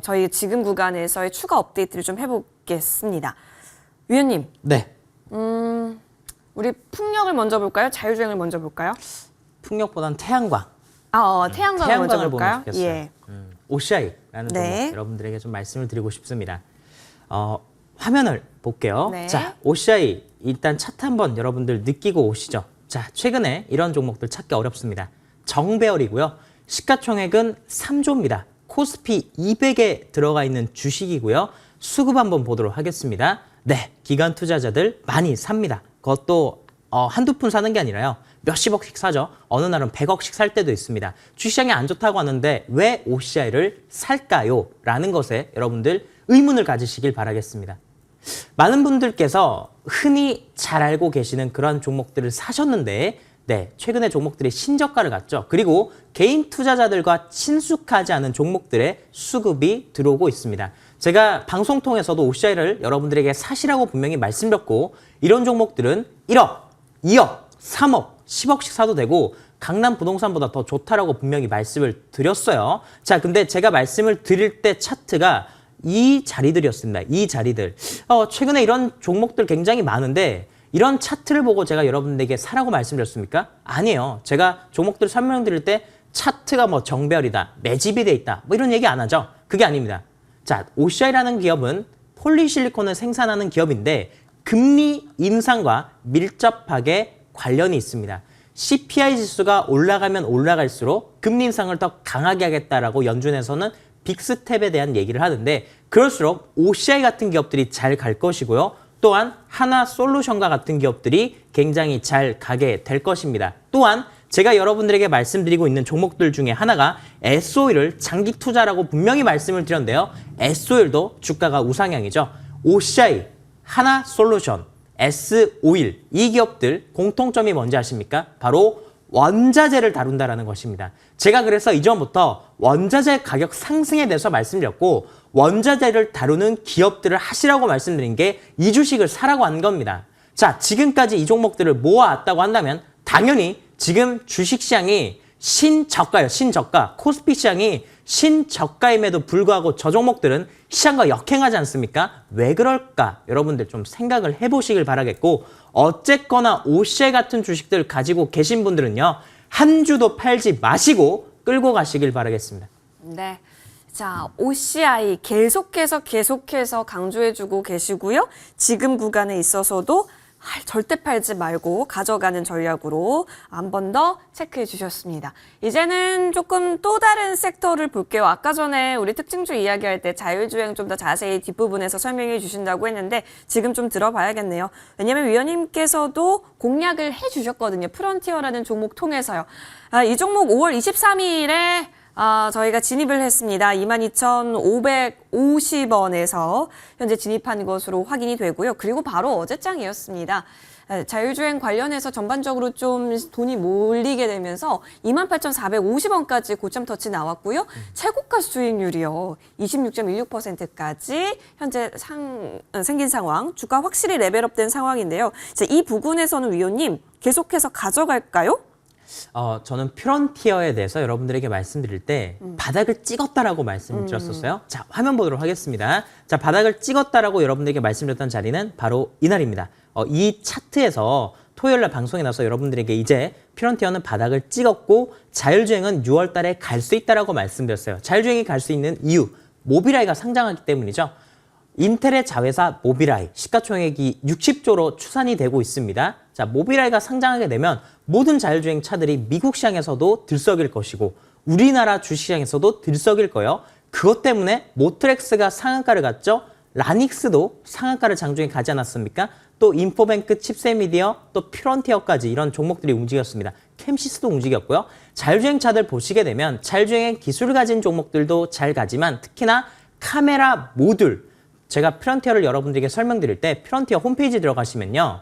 저희 지금 구간에서의 추가 업데이트를 좀 해보겠습니다. 위원님. 네. 우리 풍력을 먼저 볼까요? 자율주행을 먼저 볼까요? 풍력보다는 태양광. 태양광을 먼저 보면 볼까요? 좋겠어요. 예. OCI라는 네. 종목 여러분들에게 좀 말씀을 드리고 싶습니다. 화면을 볼게요. 네. 자, OCI 일단 차트 한번 여러분들 느끼고 오시죠. 자, 최근에 이런 종목들 찾기 어렵습니다. 정배열이고요. 시가총액은 3조입니다. 코스피 200에 들어가 있는 주식이고요. 수급 한번 보도록 하겠습니다. 네, 기관 투자자들 많이 삽니다. 그것도 한두 푼 사는 게 아니라요. 몇십억씩 사죠. 어느 날은 100억씩 살 때도 있습니다. 주시장이 안 좋다고 하는데 왜 OCI를 살까요? 라는 것에 여러분들 의문을 가지시길 바라겠습니다. 많은 분들께서 흔히 잘 알고 계시는 그런 종목들을 사셨는데 최근에 종목들이 신저가를 갔죠. 그리고 개인 투자자들과 친숙하지 않은 종목들의 수급이 들어오고 있습니다. 제가 방송 통해서도 OCI를 여러분들에게 사시라고 분명히 말씀드렸고 이런 종목들은 1억, 2억, 3억, 10억씩 사도 되고 강남 부동산보다 더 좋다라고 분명히 말씀을 드렸어요. 자, 근데 제가 말씀을 드릴 때 차트가 이 자리들이었습니다. 이 자리들. 최근에 이런 종목들 굉장히 많은데 이런 차트를 보고 제가 여러분들에게 사라고 말씀드렸습니까? 아니에요. 제가 종목들 설명드릴 때 차트가 뭐 정배열이다, 매집이 돼 있다, 뭐 이런 얘기 안 하죠. 그게 아닙니다. 자, OCI라는 기업은 폴리실리콘을 생산하는 기업인데 금리 인상과 밀접하게 관련이 있습니다. CPI 지수가 올라가면 올라갈수록 금리 인상을 더 강하게 하겠다라고 연준에서는 빅스텝에 대한 얘기를 하는데 그럴수록 OCI 같은 기업들이 잘 갈 것이고요. 또한 하나솔루션과 같은 기업들이 굉장히 잘 가게 될 것입니다. 또한 제가 여러분들에게 말씀드리고 있는 종목들 중에 하나가 S오일을 장기 투자라고 분명히 말씀을 드렸는데요. S오일도 주가가 우상향이죠. OCI, 하나솔루션, S오일 이 기업들 공통점이 뭔지 아십니까? 바로 원자재를 다룬다라는 것입니다. 제가 그래서 이전부터 원자재 가격 상승에 대해서 말씀드렸고 원자재를 다루는 기업들을 하시라고 말씀드린 게 이 주식을 사라고 한 겁니다. 자, 지금까지 이 종목들을 모아왔다고 한다면 당연히 지금 주식시장이 신저가예요. 신저가. 코스피 시장이 신저가임에도 불구하고 저 종목들은 시장과 역행하지 않습니까? 왜 그럴까? 여러분들 좀 생각을 해보시길 바라겠고 어쨌거나 OCI 같은 주식들 가지고 계신 분들은요. 한 주도 팔지 마시고 끌고 가시길 바라겠습니다. 네. 자, OCI 계속해서 강조해주고 계시고요. 지금 구간에 있어서도 절대 팔지 말고 가져가는 전략으로 한 번 더 체크해 주셨습니다. 이제는 조금 또 다른 섹터를 볼게요. 아까 전에 우리 특징주 이야기할 때 자율주행 좀 더 자세히 뒷부분에서 설명해 주신다고 했는데 지금 좀 들어봐야겠네요. 왜냐하면 위원님께서도 공략을 해 주셨거든요. 프론티어라는 종목 통해서요. 이 종목 5월 23일에 저희가 진입을 했습니다. 22,550원에서 현재 진입한 것으로 확인이 되고요. 그리고 바로 어제장이었습니다. 자율주행 관련해서 전반적으로 좀 돈이 몰리게 되면서 28,450원까지 고점 터치 나왔고요. 최고가 수익률이요. 26.16%까지 현재 생긴 상황. 주가 확실히 레벨업된 상황인데요. 자, 이 부분에서는 위원님 계속해서 가져갈까요? 저는 프론티어에 대해서 여러분들에게 말씀드릴 때 바닥을 찍었다라고 말씀드렸었어요. 자, 화면 보도록 하겠습니다. 자, 바닥을 찍었다라고 여러분들에게 말씀드렸던 자리는 바로 이날입니다. 이 차트에서 토요일 날 방송에 나서 여러분들에게 이제 피런티어는 바닥을 찍었고 자율주행은 6월 달에 갈 수 있다라고 말씀드렸어요. 자율주행이 갈 수 있는 이유, 모빌아이가 상장하기 때문이죠. 인텔의 자회사 모빌아이, 시가총액이 60조로 추산이 되고 있습니다. 자, 모빌아이가 상장하게 되면 모든 자율주행 차들이 미국 시장에서도 들썩일 것이고 우리나라 주시장에서도 들썩일 거예요. 그것 때문에 모트렉스가 상한가를 갔죠. 라닉스도 상한가를 장중에 가지 않았습니까? 또 인포뱅크, 칩셋미디어, 또 피런티어까지 이런 종목들이 움직였습니다. 캠시스도 움직였고요. 자율주행차들 보시게 되면 자율주행 기술을 가진 종목들도 잘 가지만 특히나 카메라 모듈, 제가 피런티어를 여러분들에게 설명드릴 때 피런티어 홈페이지 들어가시면요.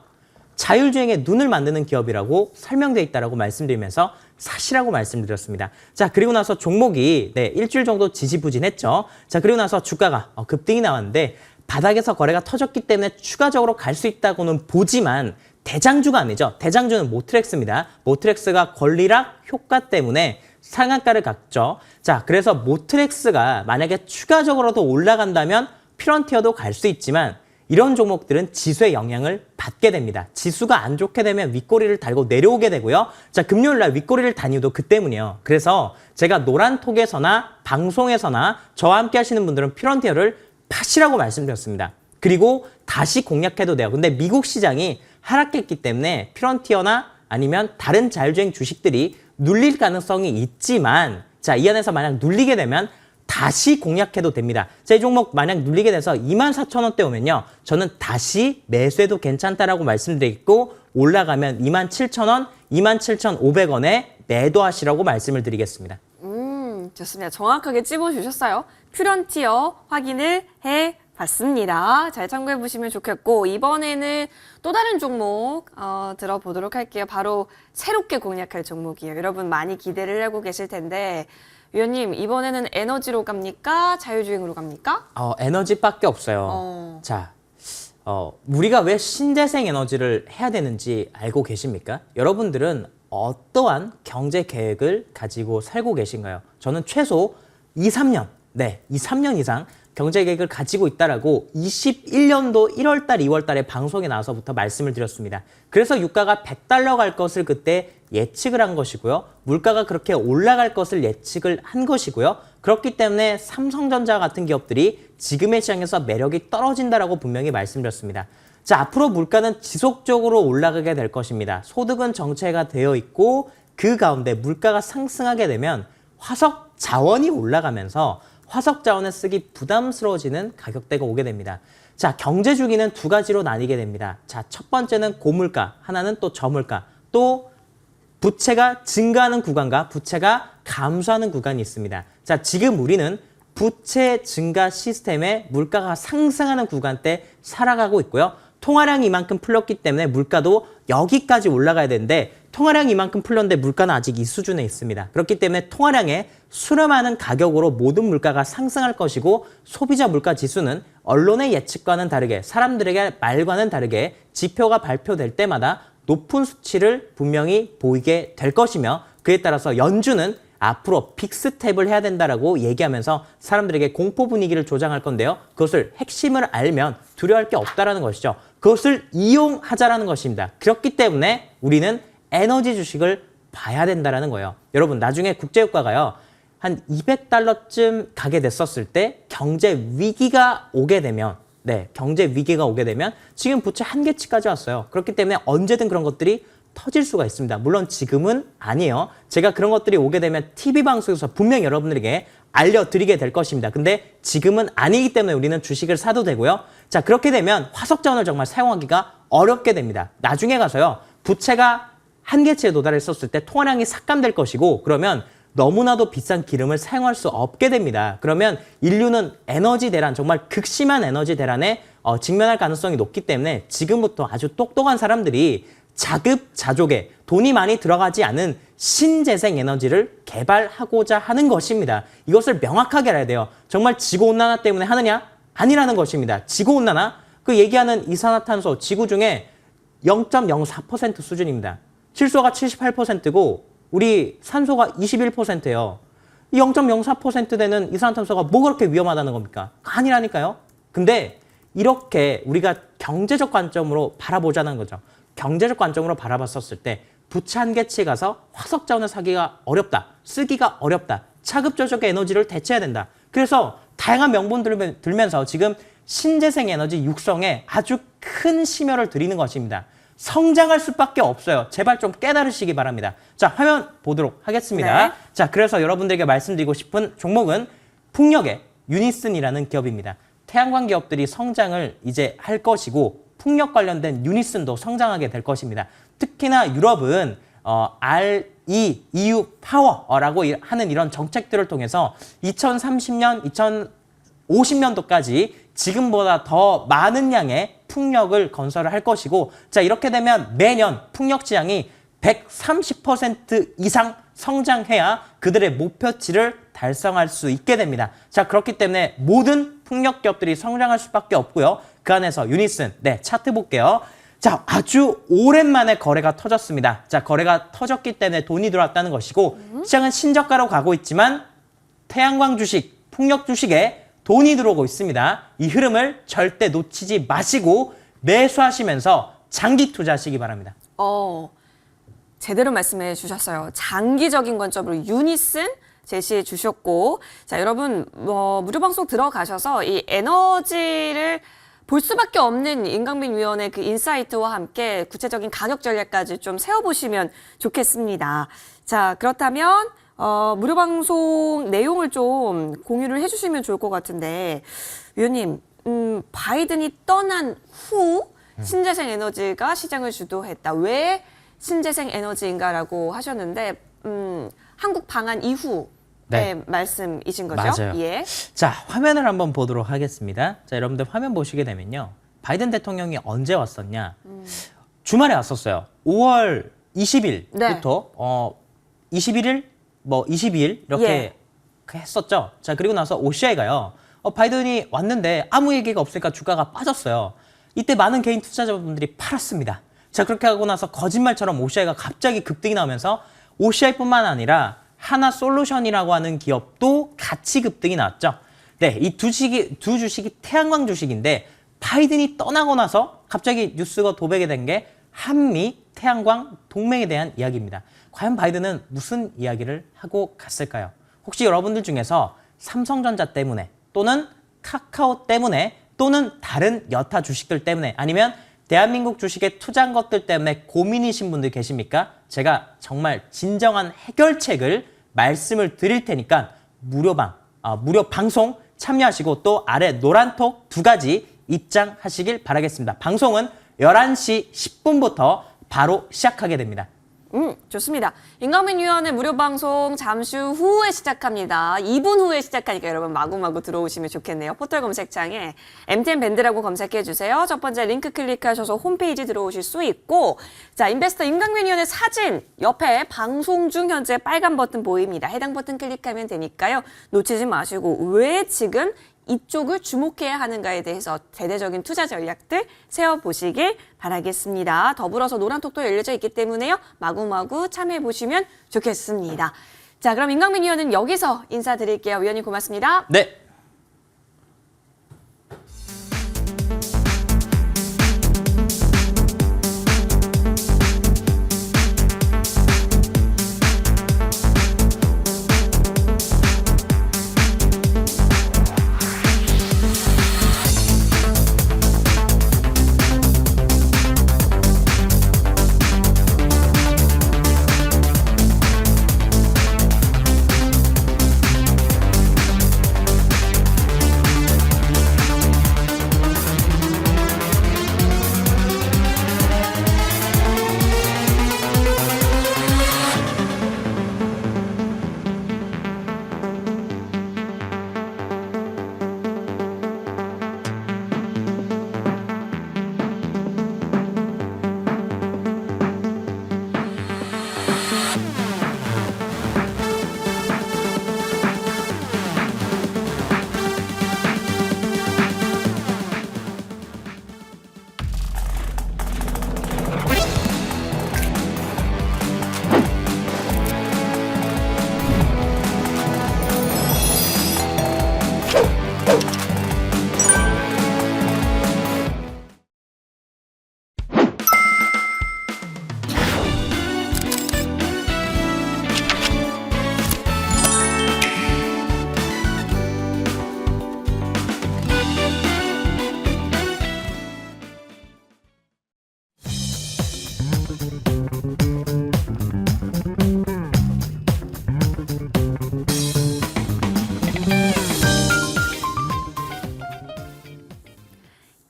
자율주행에 눈을 만드는 기업이라고 설명되어 있다고 말씀드리면서 사시라고 말씀드렸습니다. 자, 그리고 나서 종목이 일주일 정도 지지부진했죠. 자, 그리고 나서 주가가 급등이 나왔는데 바닥에서 거래가 터졌기 때문에 추가적으로 갈 수 있다고는 보지만 대장주가 아니죠. 대장주는 모트렉스입니다. 모트렉스가 권리락 효과 때문에 상한가를 갔죠. 자, 그래서 모트렉스가 만약에 추가적으로도 올라간다면 피런티어도 갈 수 있지만 이런 종목들은 지수의 영향을 받게 됩니다. 지수가 안 좋게 되면 윗꼬리를 달고 내려오게 되고요. 자, 금요일 날 윗꼬리를 단 이유도 그 때문이에요. 그래서 제가 노란톡에서나 방송에서나 저와 함께 하시는 분들은 피런티어를 파시라고 말씀드렸습니다. 그리고 다시 공략해도 돼요. 근데 미국 시장이 하락했기 때문에 피런티어나 아니면 다른 자율주행 주식들이 눌릴 가능성이 있지만 자, 이 안에서 만약 눌리게 되면 다시 공략해도 됩니다. 자, 이 종목 만약 눌리게 돼서 24,000원대 오면요. 저는 다시 매수해도 괜찮다라고 말씀드리겠고 올라가면 27,000원, 27,500원에 매도하시라고 말씀을 드리겠습니다. 좋습니다. 정확하게 찝어주셨어요. 퓨런티어 확인을 해봤습니다. 잘 참고해보시면 좋겠고 이번에는 또 다른 종목 들어보도록 할게요. 바로 새롭게 공략할 종목이에요. 여러분 많이 기대를 하고 계실 텐데 위원님 이번에는 에너지로 갑니까? 자율주행으로 갑니까? 에너지밖에 없어요. 자, 우리가 왜 신재생 에너지를 해야 되는지 알고 계십니까? 여러분들은 어떠한 경제 계획을 가지고 살고 계신가요? 저는 최소 2, 3년 이상 경제 계획을 가지고 있다라고 21년도 1월달, 2월달에 방송에 나와서부터 말씀을 드렸습니다. 그래서 유가가 100달러 갈 것을 그때 예측을 한 것이고요. 물가가 그렇게 올라갈 것을 예측을 한 것이고요. 그렇기 때문에 삼성전자 같은 기업들이 지금의 시장에서 매력이 떨어진다라고 분명히 말씀드렸습니다. 자, 앞으로 물가는 지속적으로 올라가게 될 것입니다. 소득은 정체가 되어 있고 그 가운데 물가가 상승하게 되면 화석 자원이 올라가면서 화석 자원을 쓰기 부담스러워지는 가격대가 오게 됩니다. 자, 경제 주기는 두 가지로 나뉘게 됩니다. 자, 첫 번째는 고물가, 하나는 또 저물가, 또 부채가 증가하는 구간과 부채가 감소하는 구간이 있습니다. 자, 지금 우리는 부채 증가 시스템에 물가가 상승하는 구간대 살아가고 있고요. 통화량이 이만큼 풀렸기 때문에 물가도 여기까지 올라가야 되는데 통화량이 이만큼 풀렸는데 물가는 아직 이 수준에 있습니다. 그렇기 때문에 통화량에 수렴하는 가격으로 모든 물가가 상승할 것이고 소비자 물가 지수는 언론의 예측과는 다르게 사람들에게 말과는 다르게 지표가 발표될 때마다 높은 수치를 분명히 보이게 될 것이며 그에 따라서 연준은 앞으로 빅스텝을 해야 된다라고 얘기하면서 사람들에게 공포 분위기를 조장할 건데요. 그것을 핵심을 알면 두려워할 게 없다라는 것이죠. 그것을 이용하자라는 것입니다. 그렇기 때문에 우리는 에너지 주식을 봐야 된다라는 거예요. 여러분 나중에 국제유가가요. 한 200달러쯤 가게 됐었을 때 경제 위기가 오게 되면 경제 위기가 오게 되면 지금 부채 한계치까지 왔어요. 그렇기 때문에 언제든 그런 것들이 터질 수가 있습니다. 물론 지금은 아니에요. 제가 그런 것들이 오게 되면 TV방송에서 분명히 여러분들에게 알려드리게 될 것입니다. 근데 지금은 아니기 때문에 우리는 주식을 사도 되고요. 자, 그렇게 되면 화석자원을 정말 사용하기가 어렵게 됩니다. 나중에 가서요. 부채가 한계치에 도달했었을 때 통화량이 삭감될 것이고 그러면 너무나도 비싼 기름을 사용할 수 없게 됩니다. 그러면 인류는 에너지 대란, 정말 극심한 에너지 대란에 직면할 가능성이 높기 때문에 지금부터 아주 똑똑한 사람들이 자급자족에 돈이 많이 들어가지 않은 신재생 에너지를 개발하고자 하는 것입니다. 이것을 명확하게 알아야 돼요. 정말 지구온난화 때문에 하느냐? 아니라는 것입니다. 지구온난화, 그 얘기하는 이산화탄소 지구 중에 0.04% 수준입니다. 질소가 78%고 우리 산소가 21%예요. 0.04% 되는 이산화탄소가 뭐 그렇게 위험하다는 겁니까? 아니라니까요. 근데 이렇게 우리가 경제적 관점으로 바라보자는 거죠. 경제적 관점으로 바라봤었을 때 부채 한계치에 가서 화석 자원을 사기가 어렵다, 쓰기가 어렵다, 차급조적의 에너지를 대체해야 된다. 그래서 다양한 명분들 들면서 지금 신재생 에너지 육성에 아주 큰 심혈을 들이는 것입니다. 성장할 수밖에 없어요. 제발 좀 깨달으시기 바랍니다. 자, 화면 보도록 하겠습니다. 네. 자, 그래서 여러분들에게 말씀드리고 싶은 종목은 풍력의 유니슨이라는 기업입니다. 태양광 기업들이 성장을 이제 할 것이고 풍력 관련된 유니슨도 성장하게 될 것입니다. 특히나 유럽은 RE, EU 파워라고 하는 이런 정책들을 통해서 2030년, 2050년도까지 지금보다 더 많은 양의 풍력을 건설을 할 것이고, 자, 이렇게 되면 매년 풍력 지향이 130% 이상 성장해야 그들의 목표치를 달성할 수 있게 됩니다. 자, 그렇기 때문에 모든 풍력 기업들이 성장할 수밖에 없고요. 그 안에서 유니슨, 네, 차트 볼게요. 자, 아주 오랜만에 거래가 터졌습니다. 자, 거래가 터졌기 때문에 돈이 들어왔다는 것이고, 시장은 신저가로 가고 있지만 태양광 주식, 풍력 주식에 돈이 들어오고 있습니다. 이 흐름을 절대 놓치지 마시고 매수하시면서 장기 투자하시기 바랍니다. 제대로 말씀해 주셨어요. 장기적인 관점으로 유니슨 제시해 주셨고, 자, 여러분 무료 방송 들어가셔서 이 에너지를 볼 수밖에 없는 임강빈 위원의 그 인사이트와 함께 구체적인 가격 전략까지 좀 세워보시면 좋겠습니다. 자, 그렇다면 무료 방송 내용을 좀 공유를 해주시면 좋을 것 같은데, 위원님, 바이든이 떠난 후 신재생 에너지가 시장을 주도했다. 왜 신재생 에너지인가라고 하셨는데, 한국 방한 이후의 네. 말씀이신 거죠? 맞아요. 예. 자, 화면을 한번 보도록 하겠습니다. 자, 여러분들 화면 보시게 되면요. 바이든 대통령이 언제 왔었냐? 주말에 왔었어요. 5월 20일부터 21일, 22일 이렇게 했었죠. 자, 그리고 나서 OCI 가요. 바이든이 왔는데 아무 얘기가 없으니까 주가가 빠졌어요. 이때 많은 개인 투자자분들이 팔았습니다. 자, 그렇게 하고 나서 거짓말처럼 OCI가 갑자기 급등이 나오면서 OCI뿐만 아니라 하나솔루션이라고 하는 기업도 같이 급등이 나왔죠. 네, 이 두 주식이 태양광 주식인데 바이든이 떠나고 나서 갑자기 뉴스가 도배가 된 게 한미 태양광 동맹에 대한 이야기입니다. 과연 바이든은 무슨 이야기를 하고 갔을까요? 혹시 여러분들 중에서 삼성전자 때문에 또는 카카오 때문에 또는 다른 여타 주식들 때문에 아니면 대한민국 주식에 투자한 것들 때문에 고민이신 분들 계십니까? 제가 정말 진정한 해결책을 말씀을 드릴 테니까 무료 방송 참여하시고 또 아래 노란톡 2가지 입장하시길 바라겠습니다. 방송은 11시 10분부터 바로 시작하게 됩니다. 좋습니다. 임강민 위원의 무료 방송 잠시 후에 시작합니다. 2분 후에 시작하니까 여러분 마구마구 들어오시면 좋겠네요. 포털 검색창에 MTN 밴드라고 검색해 주세요. 첫 번째 링크 클릭하셔서 홈페이지 들어오실 수 있고, 자, 인베스터 임강민 위원의 사진 옆에 방송 중 현재 빨간 버튼 보입니다. 해당 버튼 클릭하면 되니까요. 놓치지 마시고 왜 지금 이쪽을 주목해야 하는가에 대해서 대대적인 투자 전략들 세워보시길 바라겠습니다. 더불어서 노란톡도 열려져 있기 때문에요. 마구마구 참여해보시면 좋겠습니다. 자, 그럼 임강민 위원은 여기서 인사드릴게요. 위원님 고맙습니다. 네.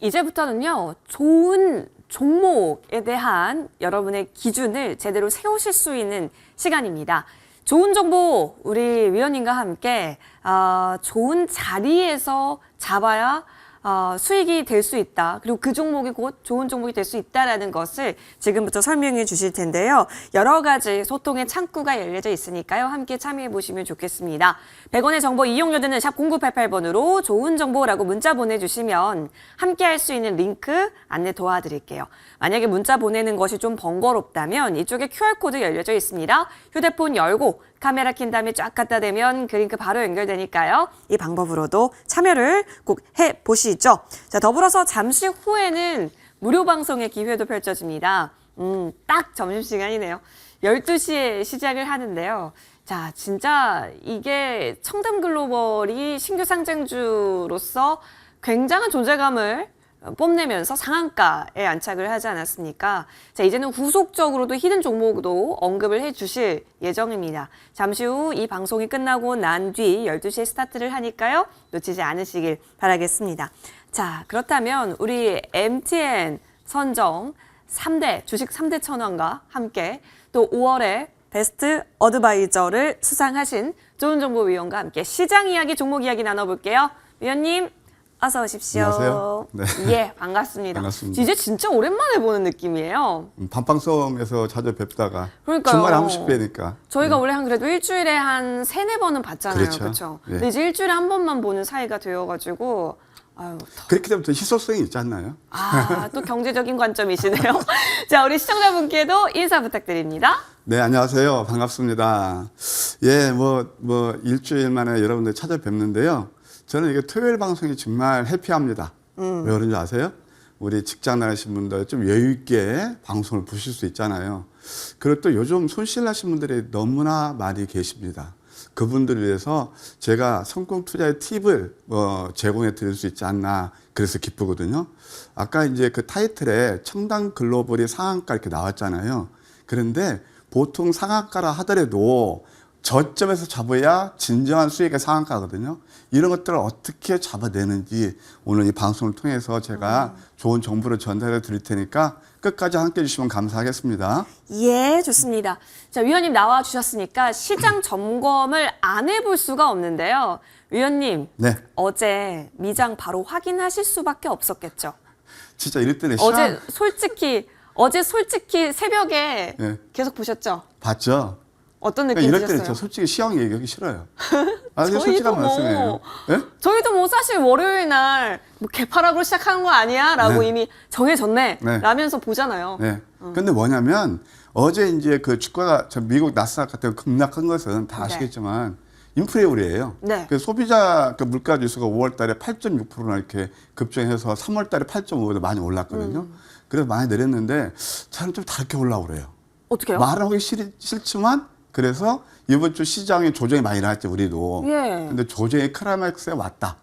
이제부터는요, 좋은 종목에 대한 여러분의 기준을 제대로 세우실 수 있는 시간입니다. 좋은 정보 우리 위원님과 함께 좋은 자리에서 잡아야 수익이 될 수 있다. 그리고 그 종목이 곧 좋은 종목이 될 수 있다라는 것을 지금부터 설명해 주실 텐데요. 여러 가지 소통의 창구가 열려져 있으니까요. 함께 참여해 보시면 좋겠습니다. 100원의 정보 이용료 드는 샵 0988번으로 좋은 정보라고 문자 보내주시면 함께 할 수 있는 링크 안내 도와드릴게요. 만약에 문자 보내는 것이 좀 번거롭다면 이쪽에 QR코드 열려져 있습니다. 휴대폰 열고 카메라 킨 다음에 쫙 갖다 대면 그 링크 바로 연결되니까요. 이 방법으로도 참여를 꼭 해보시죠. 자, 더불어서 잠시 후에는 무료 방송의 기회도 펼쳐집니다. 딱 점심시간이네요. 12시에 시작을 하는데요. 자, 진짜 이게 청담글로벌이 신규 상장주로서 굉장한 존재감을 뽐내면서 상한가에 안착을 하지 않았습니까? 자, 이제는 후속적으로도 히든 종목도 언급을 해주실 예정입니다. 잠시 후 이 방송이 끝나고 난 뒤 12시에 스타트를 하니까요. 놓치지 않으시길 바라겠습니다. 자, 그렇다면 우리 MTN 선정 3대, 주식 3대 천왕과 함께 또 5월에 베스트 어드바이저를 수상하신 좋은정보위원과 함께 시장 이야기, 종목 이야기 나눠볼게요. 위원님, 어서 오십시오. 안녕하세요. 네. 예, 반갑습니다. 반갑습니다. 이제 진짜 오랜만에 보는 느낌이에요. 밤방송에서 자주 뵙다가 그러니까요. 주말에 한 번씩 뵈니까 저희가 원래 한 그래도 일주일에 한 3-4번은 봤잖아요. 그렇죠. 그렇죠? 예. 근데 이제 일주일에 한 번만 보는 사이가 되어가지고 아유, 그렇게 되면 더 희소성이 있지 않나요? 또 경제적인 관점이시네요. 자, 우리 시청자분께도 인사 부탁드립니다. 네, 안녕하세요. 반갑습니다. 예, 일주일 만에 여러분들 찾아뵙는데요. 저는 이게 토요일 방송이 정말 해피합니다. 왜 그런지 아세요? 우리 직장 나가신 분들 좀 여유 있게 방송을 보실 수 있잖아요. 그리고 또 요즘 손실 나신 분들이 너무나 많이 계십니다. 그분들을 위해서 제가 성공 투자의 팁을 제공해 드릴 수 있지 않나 그래서 기쁘거든요. 아까 이제 그 타이틀에 청담 글로벌이 상한가 이렇게 나왔잖아요. 그런데 보통 상한가라 하더라도 저점에서 잡아야 진정한 수익의 상한가거든요. 이런 것들을 어떻게 잡아내는지 오늘 이 방송을 통해서 제가 좋은 정보를 전달해 드릴 테니까 끝까지 함께 해주시면 감사하겠습니다. 예, 좋습니다. 자, 위원님 나와주셨으니까 시장 점검을 안 해볼 수가 없는데요. 위원님, 네. 어제 미장 바로 확인하실 수밖에 없었겠죠? 진짜 이럴 때는 어제 솔직히 새벽에 네. 계속 보셨죠? 봤죠? 어떤 느낌 이럴 때는 드셨어요? 저 솔직히 시황 얘기하기 싫어요. 아, 저희도 솔직한 말씀이에요. 예? 저희도 뭐 사실 월요일 날 뭐 개파락으로 시작하는 거 아니야? 라고 네. 이미 정해졌네. 네. 라면서 보잖아요. 네. 근데 뭐냐면 어제 이제 그 주가가 미국 나스닥 같은 거 급락한 것은 다 아시겠지만 인플레이올이에요. 네. 그 소비자 그 물가 지수가 5월 달에 8.6%나 이렇게 급증해서 3월 달에 8.5로 많이 올랐거든요. 그래서 많이 내렸는데 저는 좀 다르게 올라오고 그래요. 어떻게요? 말은 하기 싫지만 그래서 이번 주 시장에 조정이 많이 나왔죠, 우리도. 예. 근데 조정의 클라이맥스에 왔다.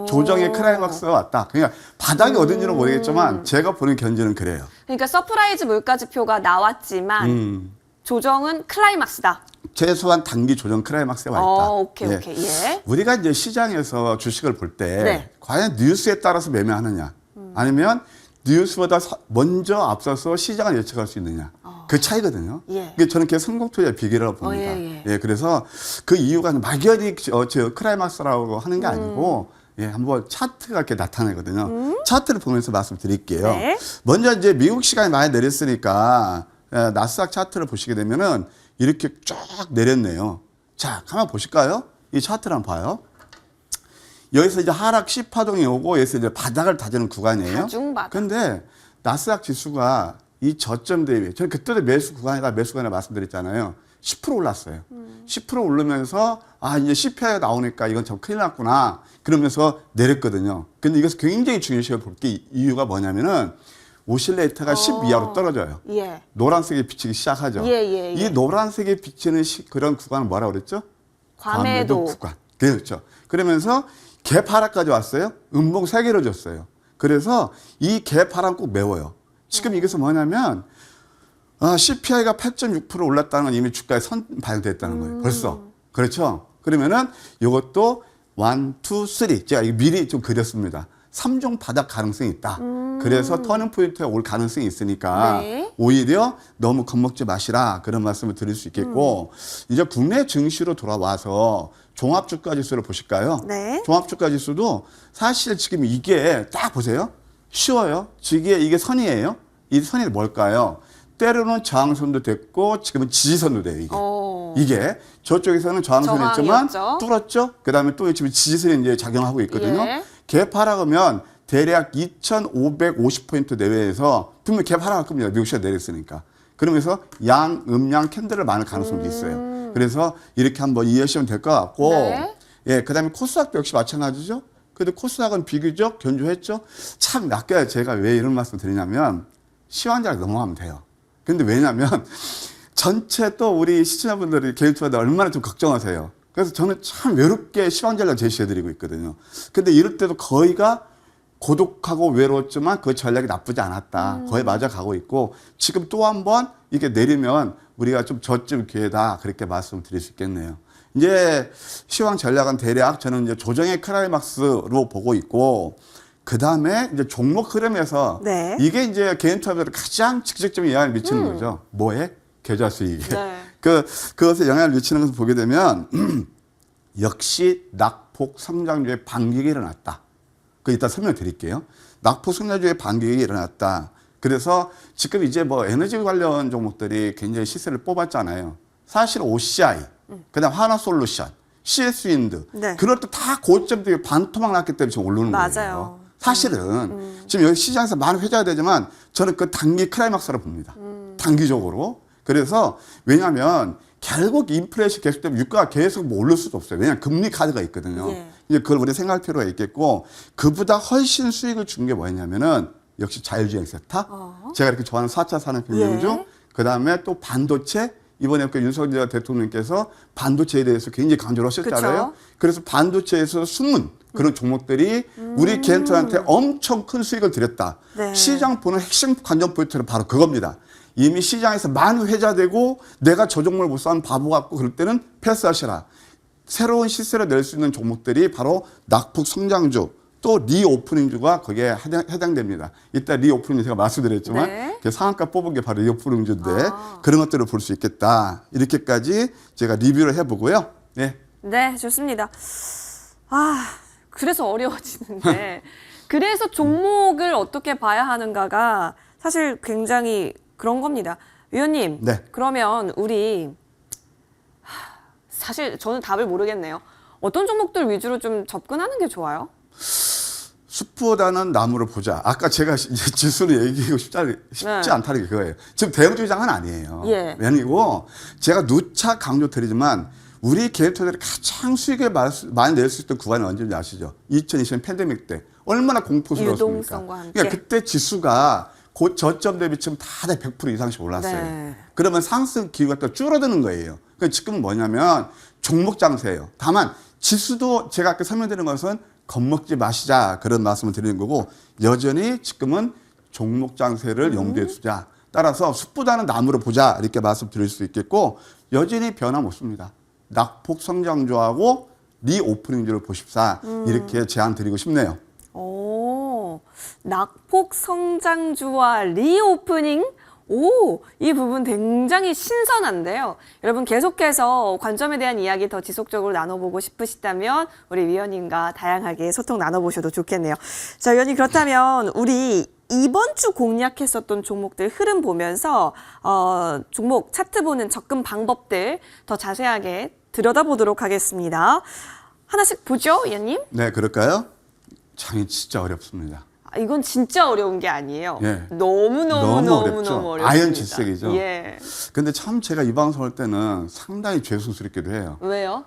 조정의 클라이맥스가 왔다. 그러니까 바닥이 어딘지는 모르겠지만 제가 보는 견제는 그래요. 그러니까 서프라이즈 물가지표가 나왔지만 조정은 클라이막스다. 최소한 단기 조정 클라이막스에 와 있다. 오케이. 예. 우리가 이제 시장에서 주식을 볼 때 네. 과연 뉴스에 따라서 매매하느냐 아니면 뉴스보다 먼저 앞서서 시장을 예측할 수 있느냐 그 차이거든요. 예. 그게 저는 그게 성공 투자의 비결이라고 봅니다. 예. 그래서 그 이유가 막연히 저 클라이막스라고 하는 게 아니고 한번 차트가 이렇게 나타나거든요. 차트를 보면서 말씀드릴게요. 네. 먼저 이제 미국 시간이 많이 내렸으니까 나스닥 차트를 보시게 되면은 이렇게 쫙 내렸네요. 자, 한번 보실까요? 이 차트를 한번 봐요. 여기서 이제 하락 10파동이 오고 여기서 이제 바닥을 다지는 구간이에요. 다중바닥. 근데 나스닥 지수가 이 저점 대비, 저는 그때도 매수 구간에 말씀드렸잖아요. 10% 올랐어요. 10% 오르면서 이제 CPI가 나오니까 이건 좀 큰일 났구나. 그러면서 내렸거든요. 근데 이것을 굉장히 중요시 볼 게 이유가 뭐냐면은 오실레이터가 10 이하로 떨어져요. 예. 노란색이 비치기 시작하죠. 예. 이 노란색이 비치는 그런 구간은 뭐라고 그랬죠? 과매도 구간. 그렇죠. 그러면서 개파락까지 왔어요. 음봉 3개를 줬어요. 그래서 이 개파락 꼭 메워요. 지금 이것은 뭐냐면 CPI가 8.6% 올랐다는 건 이미 주가에 반영됐다는 거예요. 벌써. 그렇죠. 그러면은 이것도 1, 2, 3. 제가 미리 좀 그렸습니다. 3종 바닥 가능성이 있다. 그래서 터닝 포인트에 올 가능성이 있으니까 네. 오히려 너무 겁먹지 마시라 그런 말씀을 드릴 수 있겠고 이제 국내 증시로 돌아와서 종합주가 지수를 보실까요? 네. 종합주가 지수도 사실 지금 이게 딱 보세요. 쉬워요. 이게 선이에요. 이 선이 뭘까요? 때로는 저항선도 됐고 지금은 지지선도 돼요. 이게. 이게 저쪽에서는 저항선이었지만 저항이었죠. 뚫었죠. 그다음에 또 지금 지지선이 이제 작용하고 있거든요. 예. 갭 하락하면 대략 2,550포인트 내외에서 분명 갭 하락할 겁니다. 미국 시가 내렸으니까. 그러면서 음양 캔들을 많을 가능성도 있어요. 그래서 이렇게 한번 이해하시면 될 것 같고, 네. 예, 그다음에 코스닥도 역시 마찬가지죠. 근데 코스닥은 비교적 견조했죠. 참 아까 제가 왜 이런 말씀 드리냐면 시황자를 넘어가면 돼요. 근데 왜냐면 전체 또 우리 시청자분들이 개인 투자들 얼마나 좀 걱정하세요. 그래서 저는 참 외롭게 시황전략 제시해드리고 있거든요. 근데 이럴 때도 거의가 고독하고 외로웠지만 그 전략이 나쁘지 않았다. 거의 맞아가고 있고 지금 또 한 번 이게 내리면 우리가 좀 저점 기회다. 그렇게 말씀드릴 수 있겠네요. 이제 시황 전략은 대략 저는 이제 조정의 클라이막스로 보고 있고 그 다음에 이제 종목 흐름에서 네. 이게 이제 개인 투자자들 가장 직접적인 영향을 미치는 거죠. 뭐에? 계좌 수익에. 네. 그것에 영향을 미치는 것을 보게 되면 역시 낙폭 성장주의 반격이 일어났다. 그 이따 설명드릴게요. 낙폭 성장주의 반격이 일어났다. 그래서 지금 이제 뭐 에너지 관련 종목들이 굉장히 시세를 뽑았잖아요. 사실 OCI, 그다음 하나솔루션, CS윈드, 네. 그럴 때 다 고점들이 반토막 났기 때문에 지금 오르는 맞아요. 거예요. 사실은 지금 여기 시장에서 많은 회자가 되지만 저는 그 단기 클라이막스로 봅니다. 단기적으로. 그래서 왜냐하면 결국 인플레이션 계속되면 유가가 계속 뭐 오를 수도 없어요. 왜냐하면 금리 카드가 있거든요. 예. 이제 그걸 우리 생각할 필요가 있겠고 그보다 훨씬 수익을 준 게 뭐냐면은 역시 자율주행 섹터. 제가 이렇게 좋아하는 4차 산업혁명 중 예. 그다음에 또 반도체 이번에 그 윤석열 대통령께서 반도체에 대해서 굉장히 강조를 하셨잖아요. 그쵸. 그래서 반도체에서 숨은 그런 종목들이 우리 개인들한테 엄청 큰 수익을 드렸다. 네. 시장 보는 핵심 관전 포인트는 바로 그겁니다. 이미 시장에서 많이 회자되고 내가 저 종목을 못 사는 바보 같고 그럴 때는 패스하시라. 새로운 시세를 낼 수 있는 종목들이 바로 낙폭 성장주 또 리오프닝주가 거기에 해당됩니다. 이따 리오프닝 제가 말씀드렸지만 네. 상한가 뽑은 게 바로 리오프닝주인데 그런 것들을 볼 수 있겠다. 이렇게까지 제가 리뷰를 해보고요. 네. 네, 좋습니다. 아, 그래서 어려워지는데. 그래서 종목을 어떻게 봐야 하는가가 사실 굉장히 그런 겁니다. 위원님, 네. 그러면 우리 사실 저는 답을 모르겠네요. 어떤 종목들 위주로 좀 접근하는 게 좋아요? 숲보다는 나무를 보자. 아까 제가 이제 지수를 얘기하고 싶지 네. 않다는 게 그거예요. 지금 대형주장은 아니에요. 예. 아니고 제가 누차 강조드리지만 우리 개인투자들이 가장 수익을 많이 낼 수 있던 구간이 언제인지 아시죠? 2020년 팬데믹 때 얼마나 공포스러웠습니까? 유동성과 함께. 그러니까 그때 지수가 곧 저점 대비 지금 다들 100% 이상씩 올랐어요. 네. 그러면 상승 기회가 또 줄어드는 거예요. 그러니까 지금은 뭐냐면 종목 장세예요. 다만 지수도 제가 아까 설명드린 것은 겁먹지 마시자 그런 말씀을 드리는 거고 여전히 지금은 종목 장세를 염두에 두자. 따라서 숲보다는 나무를 보자 이렇게 말씀드릴 수 있겠고 여전히 변함없습니다. 낙폭 성장주하고 리오프닝주를 보십사 이렇게 제안 드리고 싶네요. 오, 낙폭 성장주와 리오프닝? 오, 이 부분 굉장히 신선한데요. 여러분 계속해서 관점에 대한 이야기 더 지속적으로 나눠보고 싶으시다면 우리 위원님과 다양하게 소통 나눠보셔도 좋겠네요. 자, 위원님 그렇다면 우리 이번 주 공략했었던 종목들 흐름 보면서 종목 차트 보는 접근 방법들 더 자세하게 들여다보도록 하겠습니다. 하나씩 보죠, 위원님? 네, 그럴까요? 참 진짜 어렵습니다. 이건 진짜 어려운 게 아니에요. 예. 너무 어렵죠. 어렵습니다. 아연 질색이죠. 예. 근데 참 제가 이 방송할 때는 상당히 죄송스럽기도 해요. 왜요?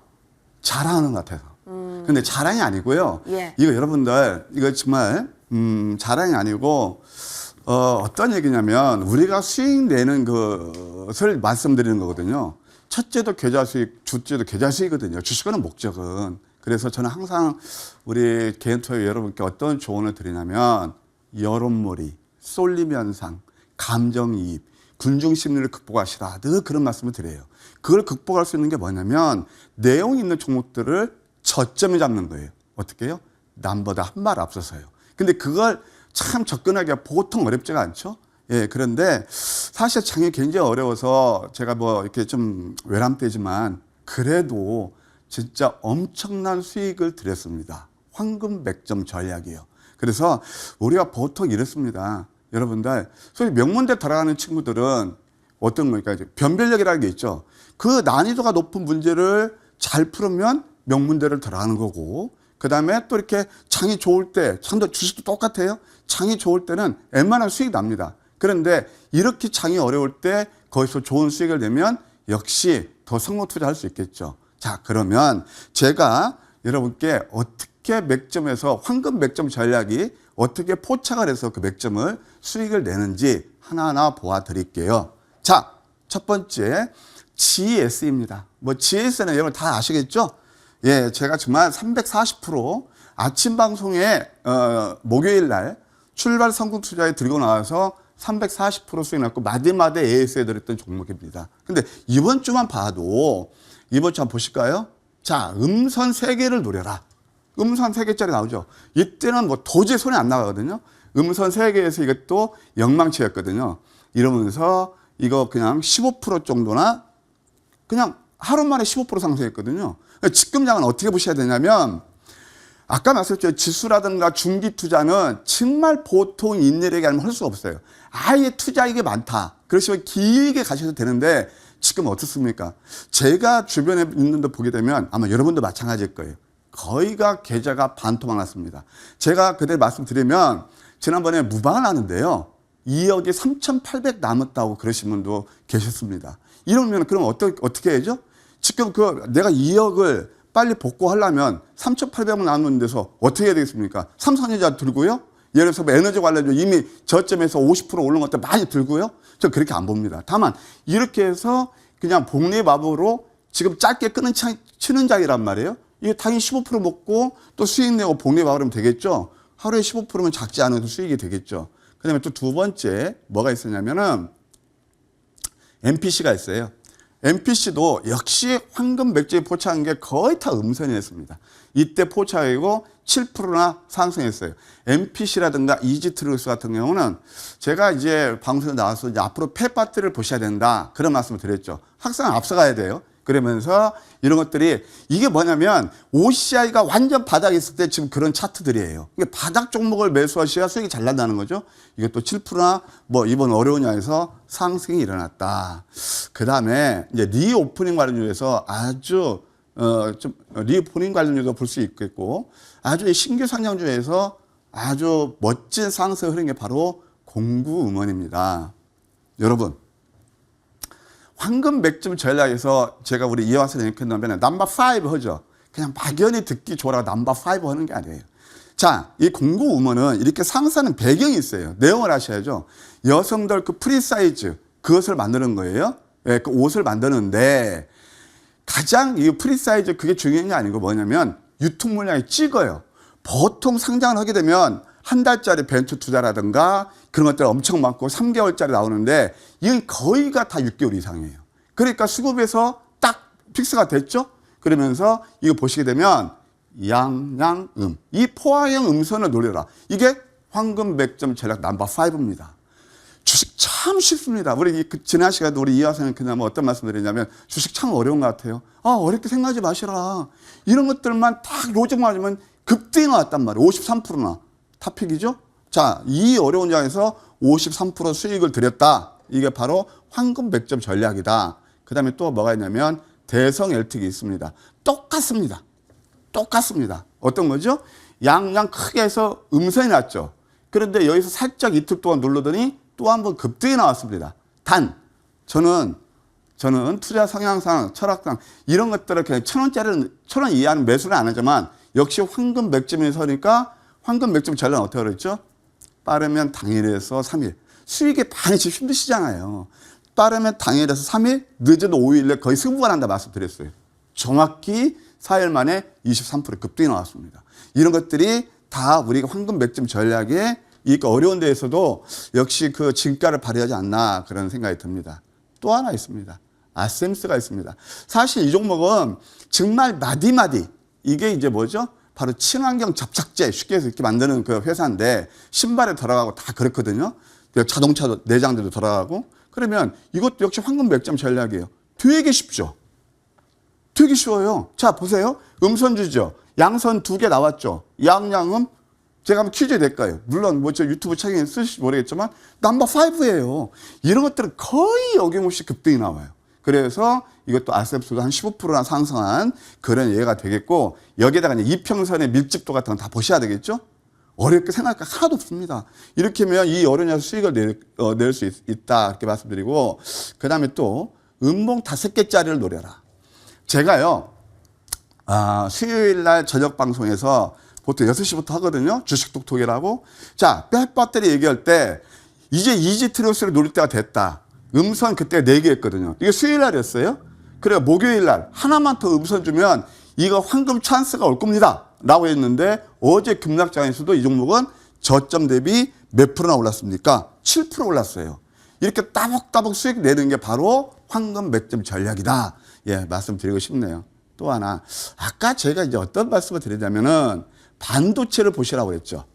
자랑하는 것 같아서. 근데 자랑이 아니고요. 예. 이거 여러분들 이거 정말 자랑이 아니고 어떤 얘기냐면 우리가 수익 내는 것을 말씀드리는 거거든요. 첫째도 계좌 수익, 둘째도 계좌 수익이거든요. 주식은 목적은. 그래서 저는 항상 우리 개인 투자 여러분께 어떤 조언을 드리냐면 여론몰이, 쏠림 현상, 감정이입, 군중 심리를 극복하시라. 늘 그런 말씀을 드려요. 그걸 극복할 수 있는 게 뭐냐면 내용 있는 종목들을 저점에 잡는 거예요. 어떻게 해요? 남보다 한 발 앞서서요. 근데 그걸 참 접근하기가 보통 어렵지가 않죠. 예, 그런데 사실 장이 굉장히 어려워서 제가 뭐 이렇게 좀 외람되지만 그래도 진짜 엄청난 수익을 드렸습니다. 황금 100점 전략이에요. 그래서 우리가 보통 이렇습니다. 여러분들, 소위 명문대 들어가는 친구들은 어떤 거니까 변별력이라는 게 있죠. 그 난이도가 높은 문제를 잘 풀으면 명문대를 들어가는 거고, 그 다음에 또 이렇게 장이 좋을 때, 장도 주식도 똑같아요. 장이 좋을 때는 웬만한 수익이 납니다. 그런데 이렇게 장이 어려울 때 거기서 좋은 수익을 내면 역시 더 성공 투자할 수 있겠죠. 자, 그러면 제가 여러분께 어떻게 맥점에서 황금 맥점 전략이 어떻게 포착을 해서 그 맥점을 수익을 내는지 하나하나 보아드릴게요. 자, 첫 번째 GS입니다. 뭐 GS는 여러분 다 아시겠죠? 예, 제가 정말 340% 아침 방송에 목요일 날 출발 성공 투자에 들고 나와서 340% 수익 났고 마디마디 AS에 들었던 종목입니다. 근데 이번 주만 봐도 이번 주 한번 보실까요? 자, 음선 3개를 노려라. 음선 3개짜리 나오죠. 이때는 뭐 도저히 손이 안 나가거든요. 음선 3개에서 이것도 영망치였거든요. 이러면서 이거 그냥 15% 정도나 그냥 하루 만에 15% 상승했거든요. 지금장은 어떻게 보셔야 되냐면 아까 말씀드렸죠. 지수라든가 중기 투자는 정말 보통 인내력이 아니면 할 수가 없어요. 아예 투자이익이 많다. 그러시면 길게 가셔도 되는데 지금 어떻습니까? 제가 주변에 있는 데 보게 되면 아마 여러분도 마찬가지일 거예요. 거의가 계좌가 반토막 났습니다. 제가 그때 말씀드리면 지난번에 무방을 하는데요. 2억에 3,800 남았다고 그러신 분도 계셨습니다. 이러면 그럼 어떻게 해야죠? 지금 내가 2억을 빨리 복구하려면 3,800원 남는 데서 어떻게 해야 되겠습니까? 삼성전자 들고요. 예를 들어서 뭐 에너지 관련주 이미 저점에서 50% 오른 것들 많이 들고요. 저 그렇게 안 봅니다. 다만 이렇게 해서 그냥 복리마법으로 지금 짧게 치는 장이란 말이에요. 이게 당연히 15% 먹고 또 수익 내고 복리마법이면 되겠죠. 하루에 15%면 작지 않아도 수익이 되겠죠. 그 다음에 또 두 번째 뭐가 있었냐면은 MPC가 있어요. MPC도 역시 황금 맥주에 포착한 게 거의 다 음선이었습니다. 이때 포착이고 7%나 상승했어요. MPC라든가 이지트루스 같은 경우는 제가 이제 방송에 나와서 이제 앞으로 폐파트를 보셔야 된다. 그런 말씀을 드렸죠. 항상 앞서가야 돼요. 그러면서 이런 것들이 이게 뭐냐면 OCI가 완전 바닥에 있을 때 지금 그런 차트들이에요. 이게 바닥 종목을 매수하셔야 수익이 잘 난다는 거죠. 이것도 7%나 뭐 이번 어려우냐에서 상승이 일어났다. 그 다음에 이제 리오프닝 관련주에서 아주 좀 리오프닝 관련주도 볼 수 있겠고 아주 신규 상장주에서 아주 멋진 상승을 흐른 게 바로 공구음원입니다. 여러분. 황금 맥점 전략에서 제가 우리 이화선 연구하면 넘버 5 하죠. 그냥 막연히 듣기 좋으라고 넘버 5 하는 게 아니에요. 자, 이 공구 우먼은 이렇게 상승하는 배경이 있어요. 내용을 아셔야죠. 여성들 그 프리사이즈 그것을 만드는 거예요. 예, 그 옷을 만드는데 가장 이 프리사이즈 그게 중요한 게 아니고 뭐냐면 유통 물량이 찍어요. 보통 상장을 하게 되면 한 달짜리 벤처 투자라든가 그런 것들 엄청 많고 3개월짜리 나오는데 이건 거의가 다 6개월 이상이에요. 그러니까 수급에서 딱 픽스가 됐죠. 그러면서 이거 보시게 되면 양양음 이 포화형 음선을 노려라. 이게 황금 맥점 전략 넘버 5입니다. 주식 참 쉽습니다. 우리 지난 시간에 우리 이하선은 그냥 뭐 어떤 말씀 드리냐면 주식 참 어려운 것 같아요. 어렵게 생각하지 마시라. 이런 것들만 딱 로직 맞으면 급등이 나왔단 말이에요. 53%나. 탑픽이죠? 자, 이 어려운 장에서 53% 수익을 드렸다. 이게 바로 황금 100점 전략이다. 그 다음에 또 뭐가 있냐면 대성 LT가 있습니다. 똑같습니다. 똑같습니다. 어떤 거죠? 양양 크게 해서 음선이 났죠. 그런데 여기서 살짝 이틀 동안 누르더니 또 한 번 급등이 나왔습니다. 단, 저는 투자 성향상, 철학상 이런 것들을 그냥 1,000원 이하는 매수를 안 하지만 역시 황금 100점에 서니까 황금 맥점 전략은 어떻게 그랬죠? 빠르면 당일에서 3일. 수익이 많이 지금 힘드시잖아요. 빠르면 당일에서 3일, 늦어도 5일 내 거의 승부가 난다 말씀드렸어요. 정확히 4일 만에 23% 급등이 나왔습니다. 이런 것들이 다 우리가 황금 맥점 전략에 이 어려운 데에서도 역시 그 진가를 발휘하지 않나 그런 생각이 듭니다. 또 하나 있습니다. 아셈스가 있습니다. 사실 이 종목은 정말 마디마디 이게 이제 뭐죠? 바로 친환경 접착제 쉽게 해서 이렇게 만드는 그 회사인데 신발에 들어가고 다 그렇거든요. 자동차 내장재도 들어가고 그러면 이것도 역시 황금 맥점 전략이에요. 되게 쉽죠. 되게 쉬워요. 자 보세요. 음선주죠. 양선 2개 나왔죠. 양양음 제가 한번 퀴즈 낼까요? 물론 뭐 저 유튜브 책에 쓰실지 모르겠지만 넘버 5예요. 이런 것들은 거의 어김없이 급등이 나와요. 그래서 이것도 RCEP도 한 15%나 상승한 그런 예가 되겠고 여기에다가 이제 이평선의 밀집도 같은 거 다 보셔야 되겠죠? 어렵게 생각할 거 하나도 없습니다. 이렇게 하면 이 어려운 수익을 낼 수 있다 이렇게 말씀드리고 그 다음에 또 음봉 5개짜리를 노려라. 제가요 수요일 날 저녁 방송에서 보통 6시부터 하거든요. 주식 독톡이라고. 자, 백배터리 얘기할 때 이제 이지트로스를 노릴 때가 됐다. 음선 그때 4개 했거든요. 이게 수요일 날이었어요. 그래 목요일 날 하나만 더 음선 주면 이거 황금 찬스가 올 겁니다. 라고 했는데 어제 급락장에서도 이 종목은 저점 대비 몇 프로나 올랐습니까? 7% 올랐어요. 이렇게 따박따박 수익 내는 게 바로 황금 맥점 전략이다. 예, 말씀드리고 싶네요. 또 하나. 아까 제가 이제 어떤 말씀을 드리냐면은 반도체를 보시라고 했죠.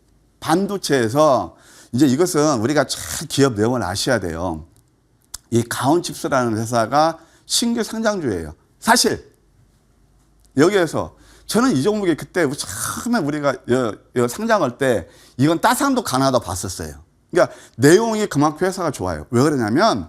반도체에서 이제 이것은 우리가 잘 기업 내용을 아셔야 돼요. 이 가온칩스라는 회사가 신규 상장주예요. 사실 여기에서 저는 이 종목이 그때 처음에 우리가 상장할 때 이건 따상도 가능하다 봤었어요. 그러니까 내용이 그만큼 회사가 좋아요. 왜 그러냐면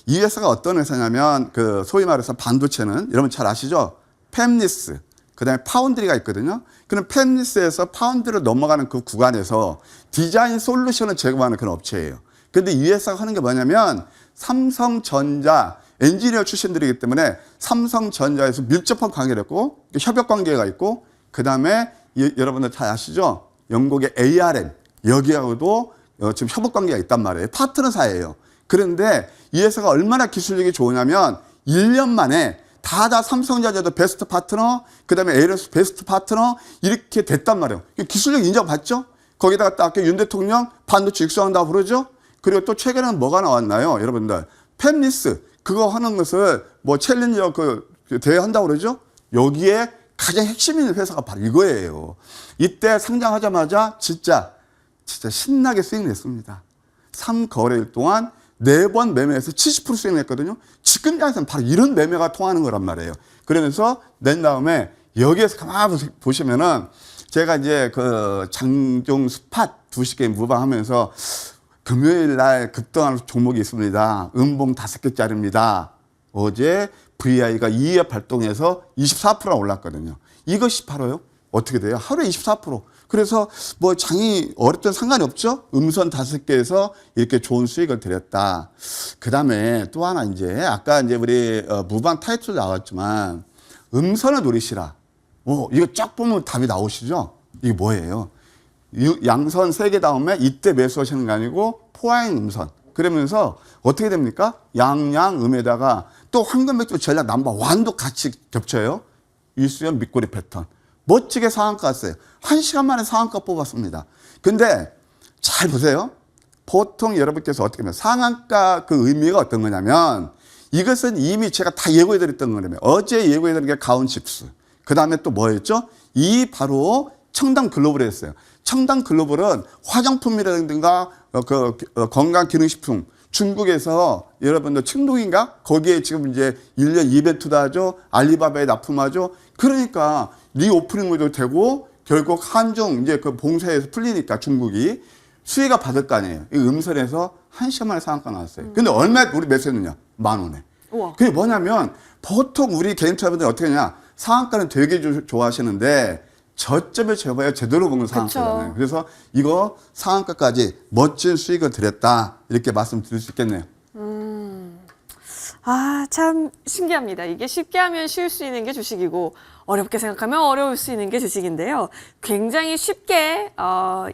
이 회사가 어떤 회사냐면 그 소위 말해서 반도체는 여러분 잘 아시죠? 팹리스, 그 다음에 파운드리가 있거든요. 그럼 팹리스에서 파운드리로 넘어가는 그 구간에서 디자인 솔루션을 제공하는 그런 업체예요. 근데 이 회사가 하는 게 뭐냐면 삼성전자 엔지니어 출신들이기 때문에 삼성전자에서 밀접한 관계를 했고 협력 관계가 있고 그 다음에 여러분들 다 아시죠? 영국의 ARM 여기하고도 지금 협업 관계가 있단 말이에요. 파트너사예요. 그런데 이 회사가 얼마나 기술력이 좋으냐면 1년 만에 다 삼성전자도 베스트 파트너, 그 다음에 ARS 베스트 파트너 이렇게 됐단 말이에요. 기술력 인정받죠? 거기다가 딱 윤 대통령 반도체 육성한다고 부르죠? 그리고 또 최근에는 뭐가 나왔나요? 여러분들 팹리스 그거 하는 것을 뭐 챌린저 그 대회 한다고 그러죠? 여기에 가장 핵심 있는 회사가 바로 이거예요. 이때 상장하자마자 진짜 신나게 수익 냈습니다. 3거래일 동안 4번 매매해서 70% 수익 냈거든요. 지금 장에서는 바로 이런 매매가 통하는 거란 말이에요. 그러면서 낸 다음에 여기에서 가만히 보시면은 제가 이제 그 장중 스팟 2시간 무방하면서 금요일 날 급등하는 종목이 있습니다. 음봉 5개짜리입니다. 어제 VI가 2회 발동해서 24%나 올랐거든요. 이것이 바로요. 어떻게 돼요? 하루에 24%. 그래서 뭐 장이 어렵든 상관이 없죠. 음선 5개에서 이렇게 좋은 수익을 드렸다. 그 다음에 또 하나 이제 아까 이제 우리 무방 타이틀 나왔지만 음선을 노리시라. 이거 쫙 보면 답이 나오시죠? 이게 뭐예요? 양선 3개 다음에 이때 매수하시는 게 아니고 포화행 음선. 그러면서 어떻게 됩니까? 양양음에다가 또 황금맥주 전략 넘버 1도 같이 겹쳐요. 일수연 밑꼬리 패턴. 멋지게 상한가 왔어요. 1시간 만에 상한가 뽑았습니다. 근데 잘 보세요. 보통 여러분께서 어떻게 보면 상한가 그 의미가 어떤 거냐면 이것은 이미 제가 다 예고해드렸던 거라면 어제 예고해드린 게 가온칩스. 그 다음에 또 뭐였죠? 이 바로 청담 글로벌이었어요. 청담 글로벌은 화장품이라든가 건강기능식품 중국에서 여러분들 청동인가? 거기에 지금 이제 1년 이벤트도 하죠. 알리바바에 납품하죠. 그러니까 리오프닝도 되고 결국 한중 이제 그 봉쇄에서 풀리니까 중국이 수혜가 받을 거 아니에요. 이 음선에서 1시간 만에 상한가 나왔어요. 근데 얼마에 우리 매수했느냐? 10,000원에. 우와. 그게 뭐냐면 보통 우리 개인 투자분들이 어떻게 하냐? 상한가는 되게 좋아하시는데 저점을 재봐야 제대로 보는 상한가잖아요. 그래서 이거 상한가까지 멋진 수익을 드렸다. 이렇게 말씀드릴 수 있겠네요. 참 신기합니다. 이게 쉽게 하면 쉬울 수 있는 게 주식이고 어렵게 생각하면 어려울 수 있는 게 주식인데요. 굉장히 쉽게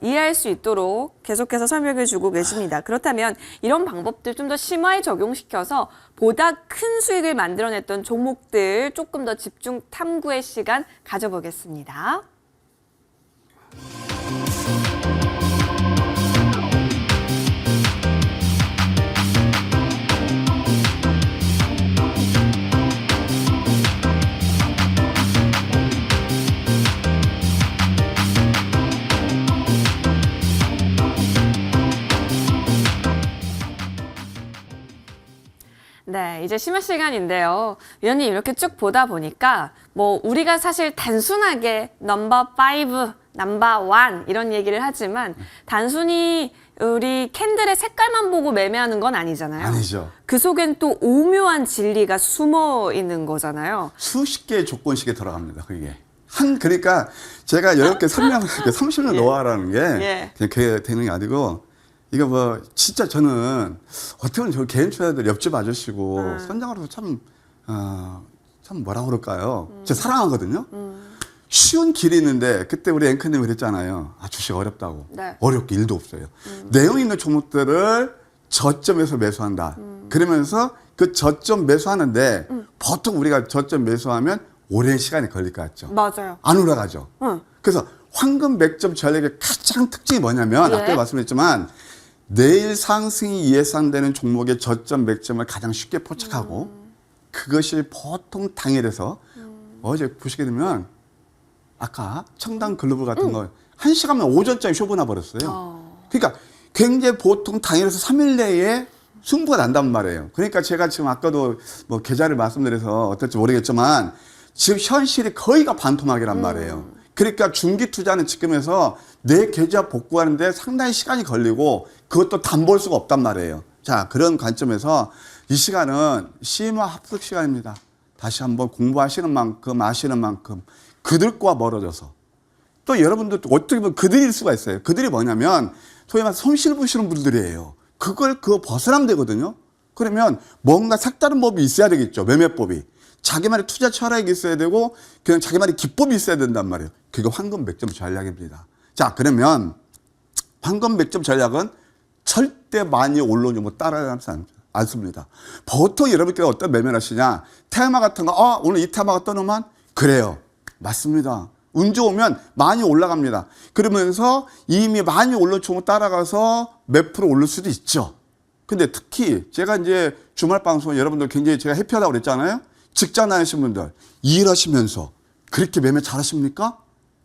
이해할 수 있도록 계속해서 설명해 주고 계십니다. 그렇다면 이런 방법들 좀 더 심화에 적용시켜서 보다 큰 수익을 만들어냈던 종목들 조금 더 집중 탐구의 시간 가져보겠습니다. 네, 이제 심화 시간인데요. 위원님 이렇게 쭉 보다 보니까 뭐 우리가 사실 단순하게 넘버 5, 넘버 1 이런 얘기를 하지만 단순히 우리 캔들의 색깔만 보고 매매하는 건 아니잖아요. 아니죠. 그 속엔 또 오묘한 진리가 숨어 있는 거잖아요. 수십 개의 조건식에 들어갑니다. 그게. 그러니까 제가 이렇게 설명을 30년 예. 노하라는 게 예. 그냥 그게 되는 게 아니고 이거 뭐 진짜 저는 어떻게 보면 저 개인 투자자들 옆집 아저씨고 선장으로서 참 뭐라 그럴까요? 제가 사랑하거든요. 쉬운 길이 있는데 그때 우리 앵커님이 그랬잖아요. 주식 어렵다고. 네. 어렵게 일도 없어요. 내용 있는 종목들을 저점에서 매수한다. 그러면서 그 저점 매수하는데 보통 우리가 저점 매수하면 오랜 시간이 걸릴 것 같죠. 맞아요. 안 올라가죠. 응. 그래서 황금 100점 전략의 가장 특징이 뭐냐면 예. 아까 말씀드렸지만 내일 상승이 예상되는 종목의 저점 100점을 가장 쉽게 포착하고 그것이 보통 당일에서 어제 보시게 되면 아까 청담 글로벌 같은 거 1시간만 오전장에 쇼부나 버렸어요. 그러니까 굉장히 보통 당일에서 3일 내에 승부가 난단 말이에요. 그러니까 제가 지금 아까도 뭐 계좌를 말씀드려서 어떨지 모르겠지만 지금 현실이 거의가 반토막이란 말이에요. 그러니까 중기 투자는 지금에서 내 계좌 복구하는데 상당히 시간이 걸리고 그것도 단볼 수가 없단 말이에요. 자, 그런 관점에서 이 시간은 심화 합숙 시간입니다. 다시 한번 공부하시는 만큼 아시는 만큼 그들과 멀어져서 또 여러분들도 어떻게 보면 그들일 수가 있어요. 그들이 뭐냐면 소위 말해서 손실 보시는 분들이에요. 그거 벗어나면 되거든요. 그러면 뭔가 색다른 법이 있어야 되겠죠. 매매법이. 자기만의 투자 철학이 있어야 되고 그냥 자기만의 기법이 있어야 된단 말이에요. 그게 황금 100점 전략입니다. 자, 그러면 황금 100점 전략은 절대 많이 올라오지 못 따라가지 않습니다. 보통 여러분께서 어떤 매매를 하시냐. 테마 같은 거, 오늘 이 테마가 떠놓으면 그래요. 맞습니다. 운 좋으면 많이 올라갑니다. 그러면서 이미 많이 올라온 종목 따라가서 몇 프로 오를 수도 있죠. 근데 특히 제가 이제 주말 방송 여러분들 굉장히 제가 해피하다고 그랬잖아요. 직장 다니시는 분들 일하시면서 그렇게 매매 잘하십니까?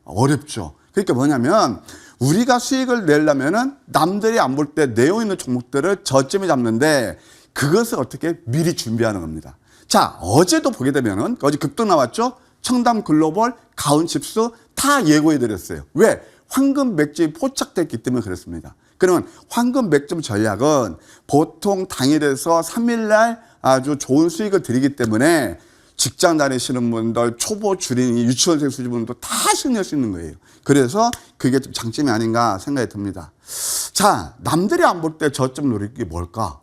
어렵죠. 그러니까 뭐냐면 우리가 수익을 내려면은 남들이 안 볼 때 내용 있는 종목들을 저점에 잡는데 그것을 어떻게 미리 준비하는 겁니다. 자, 어제도 보게 되면은 어제 급등 나왔죠? 청담 글로벌, 가온칩스 다 예고해 드렸어요. 왜? 황금 100점이 포착됐기 때문에 그렇습니다. 그러면 황금 100점 전략은 보통 당일에서 3일날 아주 좋은 수익을 드리기 때문에 직장 다니시는 분들, 초보 주린이, 유치원생 수준분도 다 승리할 수 있는 거예요. 그래서 그게 좀 장점이 아닌가 생각이 듭니다. 자, 남들이 안 볼 때 저점 노릴 게 뭘까?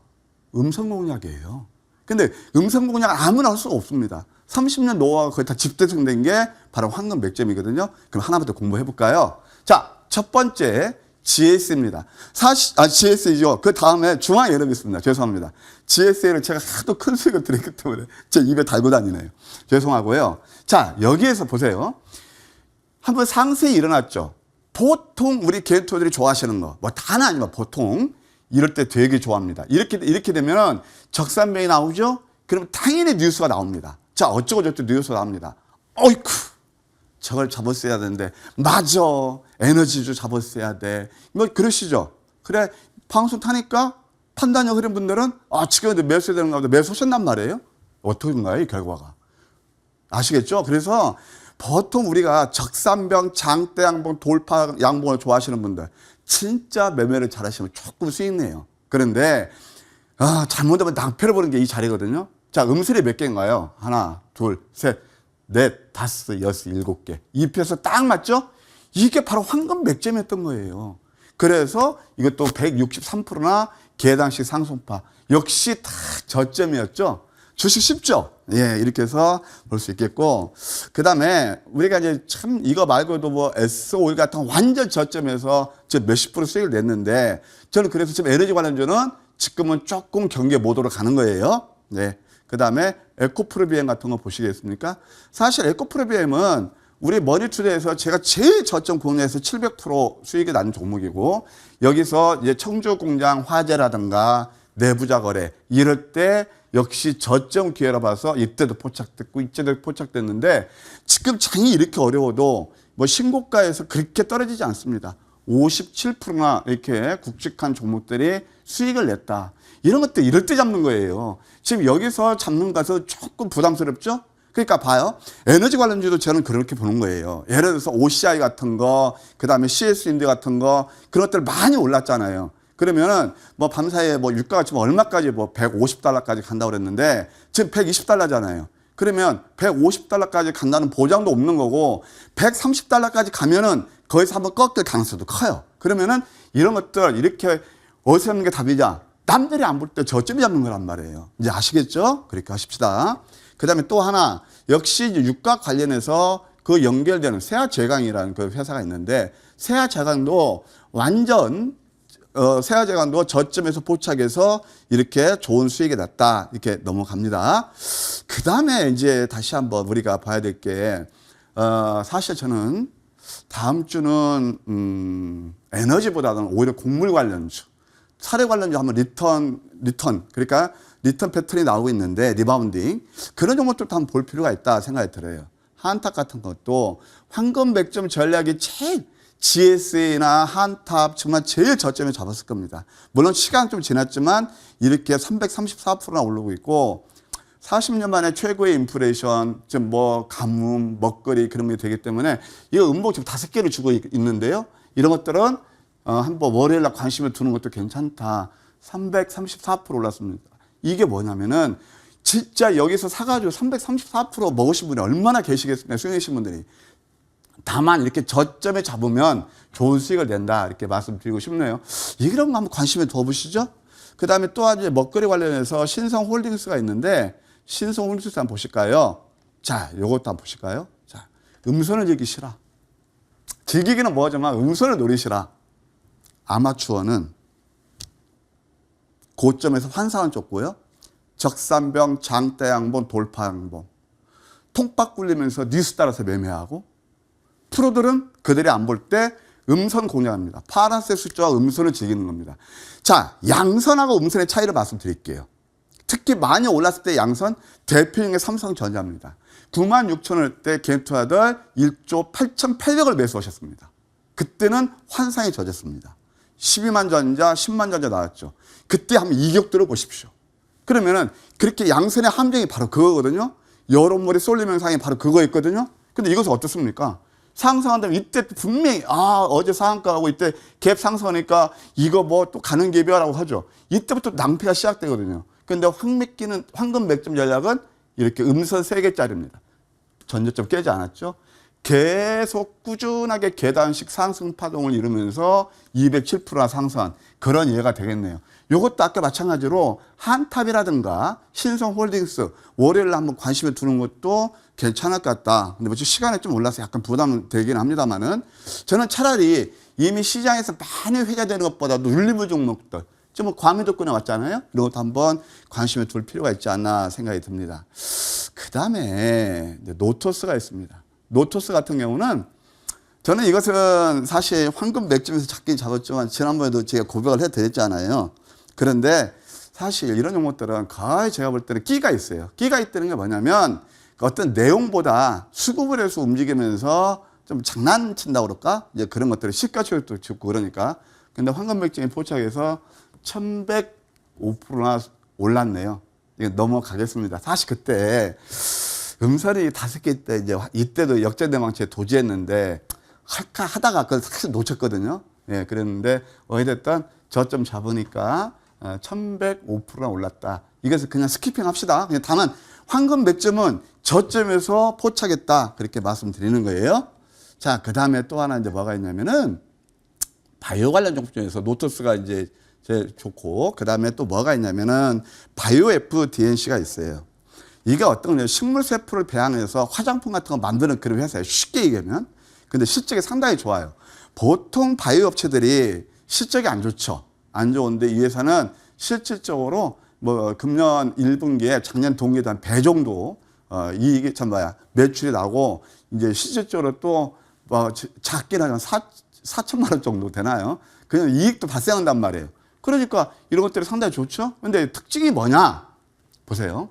음성 공략이에요. 근데 음성 공략 아무나 할 수가 없습니다. 30년 노하우가 거의 다 집대성된 게 바로 황금 100점이거든요. 그럼 하나부터 공부해 볼까요? 자, 첫 번째 GS입니다. GS이죠. 그 다음에 중앙예럽이 있습니다. 죄송합니다. GS를 제가 하도 큰 수익을 드렸기 때문에 제 입에 달고 다니네요. 죄송하고요. 자, 여기에서 보세요. 한번 상승이 일어났죠. 보통 우리 개인 투자들이 좋아하시는 거, 뭐 다는 아니지만 보통 이럴 때 되게 좋아합니다. 이렇게 되면 적산명이 나오죠? 그러면 당연히 뉴스가 나옵니다. 자, 어쩌고저쩌고 뉴스가 나옵니다. 어이쿠, 저걸 잡았어야 되는데, 맞아. 에너지주 잡았어야 돼. 뭐, 그러시죠? 그래, 방송 타니까 판단력 흐린 분들은, 지금 매수해야 되는가 보다. 매수하셨단 말이에요? 어떻게인가요, 이 결과가? 아시겠죠? 그래서 보통 우리가 적산병, 장대 양봉, 돌파 양봉을 좋아하시는 분들, 진짜 매매를 잘하시면 조금 수익 내요. 그런데, 잘못하면 낭패를 보는 게 이 자리거든요. 자, 음슬이 몇 개인가요? 하나, 둘, 셋, 넷, 다섯, 여섯, 일곱 개. 입혀서 딱 맞죠? 이게 바로 황금 100점이었던 거예요. 그래서 이것도 163%나 개당식 상승파. 역시 다 저점이었죠? 주식 쉽죠? 예, 이렇게 해서 볼 수 있겠고. 그 다음에 우리가 이제 참 이거 말고도 뭐 S51 같은 거 완전 저점에서 지금 몇십 프로 수익을 냈는데 저는 그래서 지금 에너지 관련주는 지금은 조금 경계 모드로 가는 거예요. 네. 그 다음에 에코프로비엠 같은 거 보시겠습니까? 사실 에코프로비엠은 우리 머니투데이에서 제가 제일 저점 공략해서 700% 수익이 난 종목이고 여기서 이제 청주공장 화재라든가 내부자 거래 이럴 때 역시 저점 기회라 봐서 이때도 포착됐고 이때도 포착됐는데 지금 장이 이렇게 어려워도 뭐 신고가에서 그렇게 떨어지지 않습니다. 57%나 이렇게 굵직한 종목들이 수익을 냈다. 이런 것들 이럴 때 잡는 거예요. 지금 여기서 잡는 것은 조금 부담스럽죠? 그러니까 봐요. 에너지 관련주도 저는 그렇게 보는 거예요. 예를 들어서 OCI 같은 거, 그 다음에 CS인드 같은 거, 그런 것들 많이 올랐잖아요. 그러면은 뭐 밤사이에 뭐 유가가 지금 얼마까지 뭐 150달러까지 간다고 그랬는데 지금 120달러잖아요. 그러면 150달러까지 간다는 보장도 없는 거고 130달러까지 가면은 거기서 한번 꺾일 가능성도 커요. 그러면은 이런 것들 이렇게 어디서 잡는 게 답이냐? 남들이 안 볼 때 저점이 잡는 거란 말이에요. 이제 아시겠죠? 그렇게 하십시다. 그 다음에 또 하나, 역시 이제 유가 관련해서 그 연결되는 세아제강이라는 그 회사가 있는데, 세아제강도 완전, 세아제강도 저점에서 포착해서 이렇게 좋은 수익이 났다. 이렇게 넘어갑니다. 그 다음에 이제 다시 한번 우리가 봐야 될 게, 사실 저는 다음 주는, 에너지보다는 오히려 곡물 관련주, 사례 관련주 한번 리턴, 그러니까 리턴 패턴이 나오고 있는데 리바운딩 그런 종목들도 한번 볼 필요가 있다 생각이 들어요. 한탑 같은 것도 황금 100점 전략이 제일 GS나 한탑 정말 제일 저점에 잡았을 겁니다. 물론 시간 좀 지났지만 이렇게 334%나 오르고 있고 40년 만에 최고의 인플레이션, 지금 뭐 가뭄, 먹거리 그런 게 되기 때문에 이거 음봉 지금 5개를 주고 있는데요. 이런 것들은 한번 월요일날 관심을 두는 것도 괜찮다. 334% 올랐습니다. 이게 뭐냐면은 진짜 여기서 사가지고 334% 먹으신 분이 얼마나 계시겠습니까? 수익내신 분들이. 다만 이렇게 저점에 잡으면 좋은 수익을 낸다. 이렇게 말씀드리고 싶네요. 이런 거 한번 관심을 둬보시죠. 그 다음에 또 이제 먹거리 관련해서 신성홀딩스가 있는데 신성홀딩스 한번 보실까요? 자, 요것도 한번 보실까요? 자, 음선을 즐기시라. 즐기기는 뭐하지만 음선을 노리시라. 아마추어는 고점에서 환상을 쫓고요. 적산병, 장대양봉, 돌파양봉. 통박 굴리면서 뉴스 따라서 매매하고 프로들은 그들이 안 볼 때 음선 공략합니다. 파란색 숫자와 음선을 즐기는 겁니다. 자, 양선하고 음선의 차이를 말씀드릴게요. 특히 많이 올랐을 때 양선 대표적인 삼성전자입니다. 96,000원 때 개인투자들 1조 8,800을 매수하셨습니다. 그때는 환상에 젖었습니다. 12만 전자, 10만 전자 나왔죠. 그때 한번 이격들을 보십시오. 그러면은 그렇게 양선의 함정이 바로 그거거든요. 여론몰이 쏠림 현상이 바로 그거였거든요. 근데 이것은 어떻습니까? 상승한다면 이때 분명히 어제 상한가하고 이때 갭 상승하니까 이거 뭐 또 가는 갭이야라고 하죠. 이때부터 낭패가 시작되거든요. 근데 황금 100점 전략은 이렇게 음선 3개짜리입니다. 전저점 깨지 않았죠. 계속 꾸준하게 계단식 상승 파동을 이루면서 207%나 상승한 그런 예가 되겠네요. 이것도 아까 마찬가지로 한탑이라든가 신성홀딩스 월요일에 한번 관심을 두는 것도 괜찮을 것 같다. 근데 뭐 시간에 좀 올라서 약간 부담은 되긴 합니다만은 저는 차라리 이미 시장에서 많이 회자되는 것보다도 눌림의 종목들 지금 뭐 과미도권에 왔잖아요. 이런 것도 한번 관심을 둘 필요가 있지 않나 생각이 듭니다. 그 다음에 노토스가 있습니다. 노토스 같은 경우는 저는 이것은 사실 황금 100점에서 잡긴 잡았지만 지난번에도 제가 고백을 해드렸잖아요. 그런데 사실 이런 종목들은 거의 제가 볼 때는 끼가 있어요. 끼가 있다는 게 뭐냐면 어떤 내용보다 수급을 해서 움직이면서 좀 장난친다고 그럴까? 이제 그런 것들을 시가총액도 짓고 그러니까. 근데 황금 100점에 포착해서 1105%나 올랐네요. 이게 넘어가겠습니다. 사실 그때 음선이 5개 때 이때도 역전대망치에 도지했는데 할까 하다가 그걸 사실 놓쳤거든요. 예, 그랬는데 어찌됐든 저점 잡으니까 1105%나 올랐다. 이것을 그냥 스키핑 합시다. 그냥 다만 황금 100점은 저점에서 포착했다. 그렇게 말씀드리는 거예요. 자, 그 다음에 또 하나 이제 뭐가 있냐면은 바이오 관련 종목 중에서 노토스가 이제 제일 좋고 그 다음에 또 뭐가 있냐면은 바이오 FDNC가 있어요. 이게 어떤 거냐면 식물 세포를 배양해서 화장품 같은 거 만드는 그런 회사예요. 쉽게 얘기하면. 근데 실적이 상당히 좋아요. 보통 바이오 업체들이 실적이 안 좋죠. 안 좋은데 이 회사는 실질적으로 뭐 금년 1분기에 작년 동기에 대한 배 정도 이익이 매출이 나고 이제 실질적으로 또 작긴 하지만 4천만 원 정도 되나요? 그냥 이익도 발생한단 말이에요. 그러니까 이런 것들이 상당히 좋죠. 근데 특징이 뭐냐? 보세요.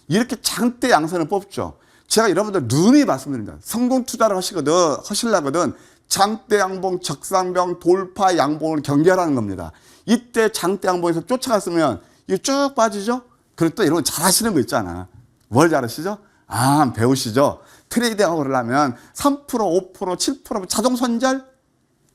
이렇게 장대 양선을 뽑죠. 제가 여러분들 눈이 말씀드립니다. 성공 투자를 하시려거든 장대 양봉, 적산병, 돌파 양봉을 경계하라는 겁니다. 이때 장대 양봉에서 쫓아갔으면 이게 쭉 빠지죠? 그리고 또 이런 거 잘 하시는 거 있잖아. 뭘 잘 하시죠? 아, 배우시죠? 트레이딩하고 그러려면 3%, 5%, 7% 자동 손절?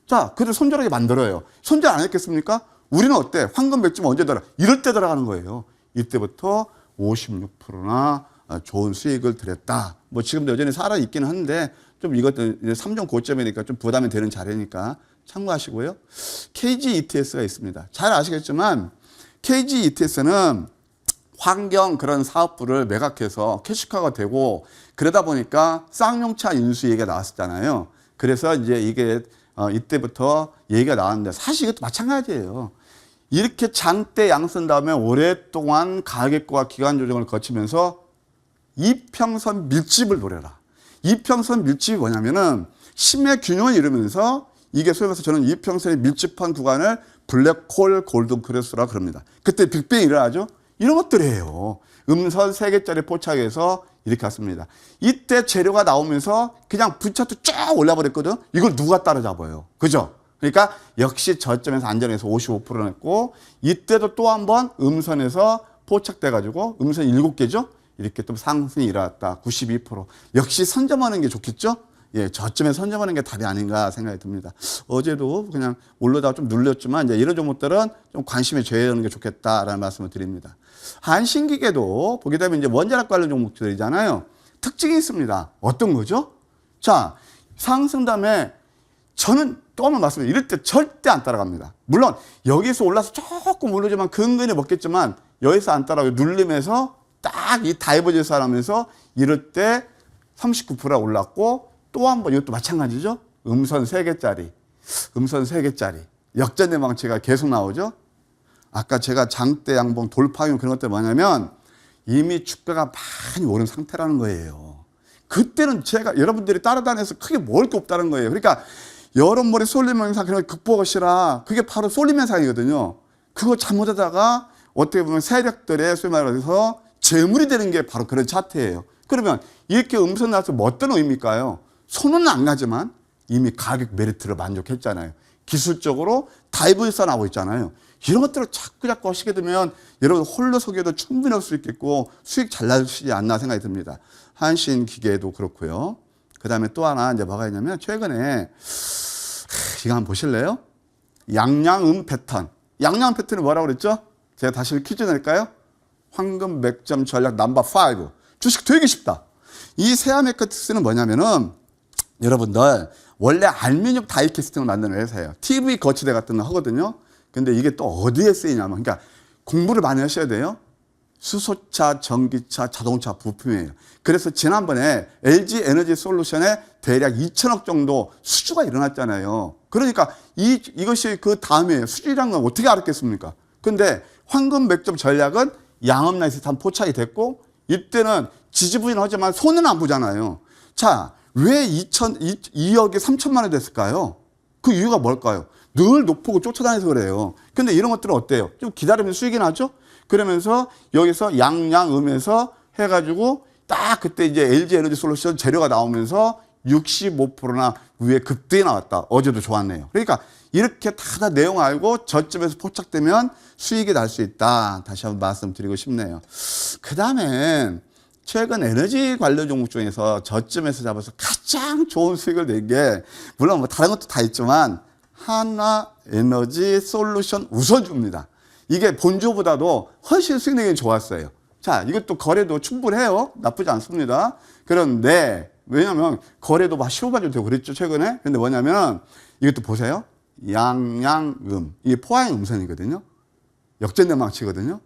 자, 그래도 손절하게 만들어요. 손절 안 했겠습니까? 우리는 어때? 황금 맥점 언제 들어? 이럴 때 들어가는 거예요. 이때부터 56%나 좋은 수익을 드렸다. 뭐 지금도 여전히 살아 있기는 한데 좀 이것도 이제 3종 고점이니까 좀 부담이 되는 자리니까 참고하시고요. KG ETS가 있습니다. 잘 아시겠지만 KG ETS는 환경 그런 사업부를 매각해서 캐시화가 되고 그러다 보니까 쌍용차 인수 얘기가 나왔었잖아요. 그래서 이제 이게 이때부터 얘기가 나왔는데 사실 이것도 마찬가지예요. 이렇게 장대 양선 다음에 오랫동안 가격과 기간 조정을 거치면서 이평선 밀집을 노려라. 이평선 밀집이 뭐냐면은 심의 균형을 이루면서 이게 소위 말해서 저는 이평선이 밀집한 구간을 블랙홀 골든 크로스라 그럽니다. 그때 빅뱅이 일어나죠. 이런 것들이에요. 음선 3개짜리 포착해서 이렇게 왔습니다. 이때 재료가 나오면서 그냥 V차트 쫙 올라버렸거든. 이걸 누가 따라잡아요? 그죠? 그러니까 역시 저점에서 안전해서 55% 냈고 이때도 또 한 번 음선에서 포착돼가지고 음선 7개죠? 이렇게 또 상승이 일어났다. 92%. 역시 선점하는 게 좋겠죠? 예, 저점에 선점하는 게 답이 아닌가 생각이 듭니다. 어제도 그냥 올라다가 좀 눌렸지만 이제 이런 종목들은 좀 관심에 제외하는 게 좋겠다라는 말씀을 드립니다. 한신기계도 보게 되면 이제 원자력 관련 종목들이잖아요. 특징이 있습니다. 어떤 거죠? 자, 상승 다음에 저는 또 한번 말씀드려요. 이럴 때 절대 안 따라갑니다. 물론 여기서 올라서 조금 오르지만 근근히 먹겠지만 여기서 안 따라가요. 눌리면서 딱 이 다이버전스 하면서 이럴 때 39% 올랐고 또 한 번 이것도 마찬가지죠. 음선 3개짜리. 음선 3개짜리. 역전의 망치가 계속 나오죠. 아까 제가 장대 양봉 돌파용 그런 것들 뭐냐면 이미 주가가 많이 오른 상태라는 거예요. 그때는 제가 여러분들이 따라다녀서 크게 먹을 게 없다는 거예요. 그러니까 여러모리 쏠림 현상 그런 거 극복하시라. 그게 바로 쏠림 현상이거든요. 그거 잘못하다가 어떻게 보면 세력들의 소위 말해서 재물이 되는 게 바로 그런 차트예요. 그러면 이렇게 음선 나서 뭐 어떤 의미일까요? 손은 안 가지만 이미 가격 메리트를 만족했잖아요. 기술적으로 다이버스 나오고 있잖아요. 이런 것들을 자꾸 하시게 되면 여러분 홀로 서기에도 충분히 할 수 있겠고 수익 잘 나시지 않나 생각이 듭니다. 한신기계도 그렇고요. 그 다음에 또 하나 이제 뭐가 있냐면 최근에 이거 한번 보실래요? 양양음 패턴. 양양음 패턴이 뭐라고 그랬죠? 제가 다시 퀴즈 낼까요? 황금 맥점 전략 넘버 5. 주식 되게 쉽다. 이 세아메커틱스는 뭐냐면은 여러분들 원래 알루미늄 다이캐스팅을 만드는 회사예요. TV 거치대 같은 거 하거든요. 근데 이게 또 어디에 쓰이냐면 그러니까 공부를 많이 하셔야 돼요. 수소차, 전기차, 자동차 부품이에요. 그래서 지난번에 LG 에너지 솔루션에 대략 2천억 정도 수주가 일어났잖아요. 그러니까 이것이 그 다음이에요. 수주라는 건 어떻게 알았겠습니까? 근데 황금 맥점 전략은 양업라인에서 다 포착이 됐고 이때는 지지부진하지만 손은 안 보잖아요. 자, 왜 2억에 3천만 원 됐을까요? 그 이유가 뭘까요? 늘 높고 쫓아다녀서 그래요. 근데 이런 것들은 어때요? 좀 기다리면 수익이 나죠? 그러면서 여기서 양양음에서 해가지고 딱 그때 이제 LG 에너지 솔루션 재료가 나오면서 65%나 위에 급등이 나왔다. 어제도 좋았네요. 그러니까 이렇게 다 내용 알고 저점에서 포착되면 수익이 날 수 있다. 다시 한번 말씀드리고 싶네요. 그 다음에 최근 에너지 관련 종목 중에서 저점에서 잡아서 가장 좋은 수익을 낸 게 물론 뭐 다른 것도 다 있지만 하나 에너지 솔루션 우선주입니다. 이게 본주보다도 훨씬 수익 내기 좋았어요. 자, 이것도 거래도 충분해요. 나쁘지 않습니다. 그런데 왜냐면 거래도 막 15만 되고 그랬죠 최근에. 근데 뭐냐면 이것도 보세요. 양양음 이게 포항 음선이거든요. 역전된 망치거든요.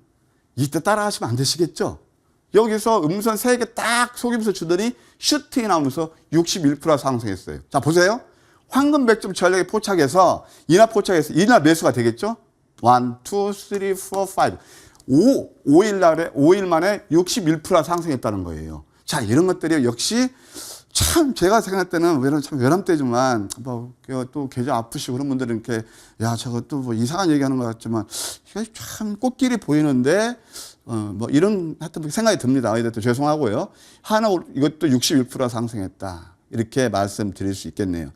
이때 따라하시면 안 되시겠죠. 여기서 음선 3개 딱 속이면서 주더니 슈팅이 나오면서 61% 상승했어요. 자, 보세요. 황금 백점 전략에 포착해서 이날 매수가 되겠죠? 1, 2, 3, 4, 5. 5일 만에 61% 상승했다는 거예요. 자, 이런 것들이 역시 참 제가 생각할 때는 참 외람되지만 또 계좌 아프시고 그런 분들은 이렇게 야 저거 또 뭐 이상한 얘기하는 것 같지만 이게 참 꽃길이 보이는데 뭐 이런 하여튼 생각이 듭니다. 이것도 죄송하고요. 하나 이것도 61% 상승했다. 이렇게 말씀드릴 수 있겠네요.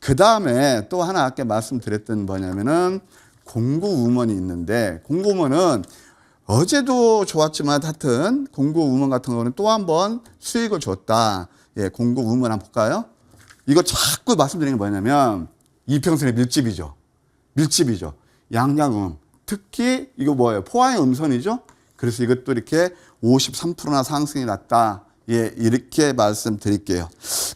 그 다음에 또 하나 아까 말씀드렸던 뭐냐면은 공구우먼이 있는데, 공구우먼은 어제도 좋았지만 하여튼 공구우먼 같은 거는 또 한 번 수익을 줬다. 예, 공구우먼 한번 볼까요? 이거 자꾸 말씀드리는 게 뭐냐면 이평선의 밀집이죠. 밀집이죠. 양양음. 특히 이거 뭐예요? 포항의 음선이죠. 그래서 이것도 이렇게 53%나 상승이 났다. 예, 이렇게 말씀드릴게요.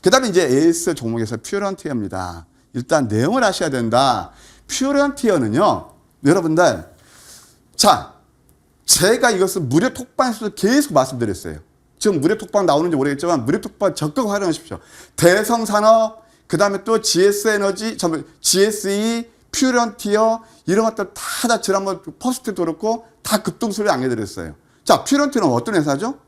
그 다음에 이제 에이스 종목에서 퓨런티어입니다. 일단 내용을 아셔야 된다. 퓨런티어는요, 여러분들, 자, 제가 이것을 무료 톡방에서도 계속 말씀드렸어요. 지금 무료 톡방 나오는지 모르겠지만 무료 톡방 적극 활용하십시오. 대성산업, 그 다음에 또 GS에너지, GSE, 퓨런티어 이런 것들 다 지난번 퍼스트도 그렇고 다 급등수를 안내드렸어요. 자, 퓨런티어는 어떤 회사죠?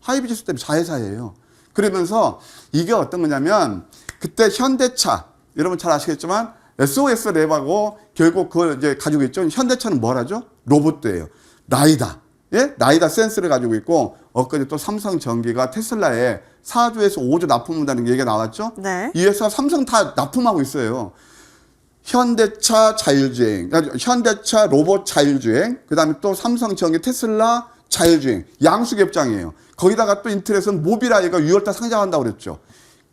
하이비지수 때문에 자회사예요. 그러면서 이게 어떤 거냐면 그때 현대차, 여러분 잘 아시겠지만 SOS 랩하고 결국 그걸 이제 가지고 있죠. 현대차는 뭘 하죠? 로봇도예요. 라이다. 예? 라이다 센스를 가지고 있고, 엊그제 또 삼성전기가 테슬라에 4조에서 5조 납품한다는 얘기가 나왔죠? 네. 이 회사 삼성 다 납품하고 있어요. 현대차 자율주행, 현대차 로봇 자율주행, 그 다음에 또 삼성전기 테슬라 자율주행, 양수겹장이에요. 거기다가 또 인터넷은 모빌아이가 6월달 상장한다고 그랬죠.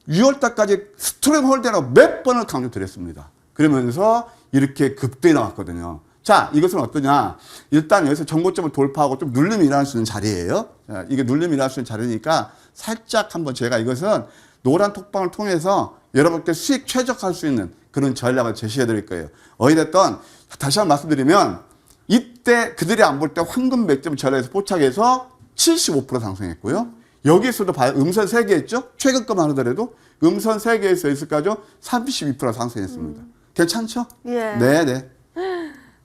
6월달까지 스트롱홀드라고 몇 번을 강조드렸습니다. 그러면서 이렇게 급등이 나왔거든요. 자, 이것은 어떠냐. 일단 여기서 정고점을 돌파하고 좀 눌림이 일어날 수 있는 자리예요. 자, 이게 눌림이 일어날 수 있는 자리니까 살짝 한번 제가 이것은 노란 톡방을 통해서 여러분께 수익 최적화할 수 있는 그런 전략을 제시해 드릴 거예요. 어찌됐든 다시 한번 말씀드리면 이때 그들이 안 볼 때 황금 맥점 전략에서 포착해서 75% 상승했고요. 여기서도 음선 3개 했죠? 최근급만 하더라도 음선 3개에서 있을까죠? 32% 상승했습니다. 괜찮죠? 예. 네네.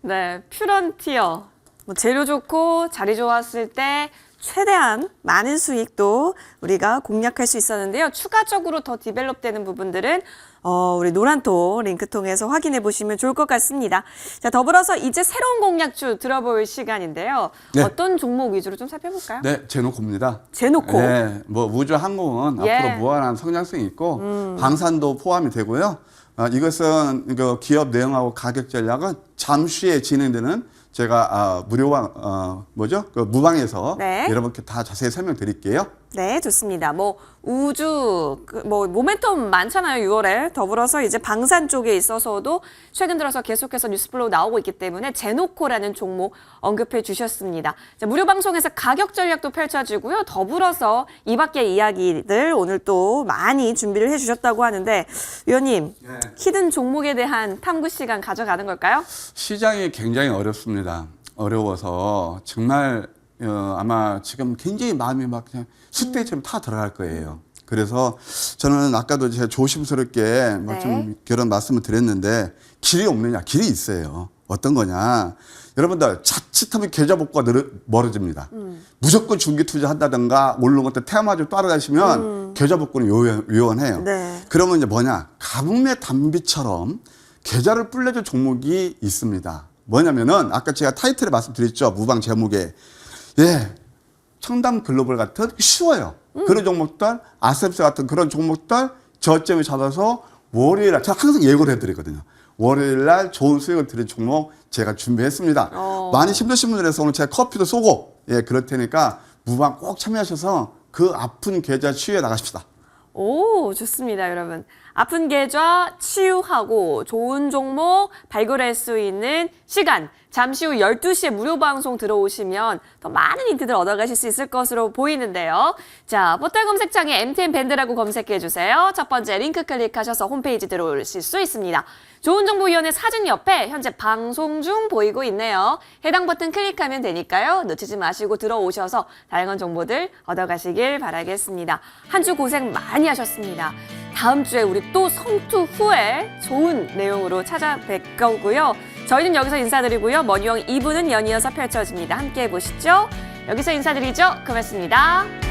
네, 퓨런티어. 뭐 재료 좋고 자리 좋았을 때 최대한 많은 수익도 우리가 공략할 수 있었는데요. 추가적으로 더 디벨롭되는 부분들은 우리 노란톡 링크 통해서 확인해 보시면 좋을 것 같습니다. 자, 더불어서 이제 새로운 공략주 들어볼 시간인데요. 네. 어떤 종목 위주로 좀 살펴볼까요? 네, 제노코입니다. 제노코. 네, 뭐 우주 항공은 예. 앞으로 무한한 성장성이 있고 방산도 포함이 되고요. 이것은 그 기업 내용하고 가격 전략은 잠시 후에 진행되는 제가 무료방 그 무방에서 네. 여러분께 다 자세히 설명드릴게요. 네, 좋습니다. 뭐 우주, 뭐 모멘텀 많잖아요, 6월에. 더불어서 이제 방산 쪽에 있어서도 최근 들어서 계속해서 뉴스플로우 나오고 있기 때문에 제노코라는 종목 언급해 주셨습니다. 자, 무료 방송에서 가격 전략도 펼쳐지고요. 더불어서 이 밖의 이야기들 오늘 또 많이 준비를 해 주셨다고 하는데, 위원님, 네. 히든 종목에 대한 탐구 시간 가져가는 걸까요? 시장이 굉장히 어렵습니다. 어려워서 정말 아마 지금 굉장히 마음이 막 그냥 숫대처럼 타 들어갈 거예요. 그래서 저는 아까도 제가 조심스럽게 뭐 좀 그런 말씀을 드렸는데 길이 없느냐? 길이 있어요. 어떤 거냐? 여러분들 자칫하면 계좌복구가 멀어집니다. 무조건 중기 투자한다든가 오르는 것들 테마주 따라가시면 계좌복구는 요원해요. 네. 그러면 이제 뭐냐? 가뭄의 단비처럼 계좌를 불려줄 종목이 있습니다. 뭐냐면은 아까 제가 타이틀에 말씀드렸죠. 무방 제목에. 예. 청담 글로벌 같은 쉬워요. 그런 종목들, 아셉스 같은 그런 종목들 저점을 잡아서 월요일 날 제가 항상 예고를 해드리거든요. 월요일 날 좋은 수익을 드린 종목 제가 준비했습니다. 많이 힘드신 분들에서 오늘 제가 커피도 쏘고 예 그럴 테니까 무방 꼭 참여하셔서 그 아픈 계좌 치유해 나가십시다. 오, 좋습니다, 여러분. 아픈 계좌 치유하고 좋은 종목 발굴할 수 있는 시간. 잠시 후 12시에 무료 방송 들어오시면 더 많은 힌트들 얻어가실 수 있을 것으로 보이는데요. 자, 포털 검색창에 MTN 밴드라고 검색해 주세요. 첫 번째 링크 클릭하셔서 홈페이지 들어오실 수 있습니다. 좋은정보위원회 사진 옆에 현재 방송 중 보이고 있네요. 해당 버튼 클릭하면 되니까요. 놓치지 마시고 들어오셔서 다양한 정보들 얻어가시길 바라겠습니다. 한 주 고생 많이 하셨습니다. 다음 주에 우리 또 성투 후에 좋은 내용으로 찾아뵐 거고요. 저희는 여기서 인사드리고요. 머니왕 2부는 연이어서 펼쳐집니다. 함께 해보시죠. 여기서 인사드리죠. 고맙습니다.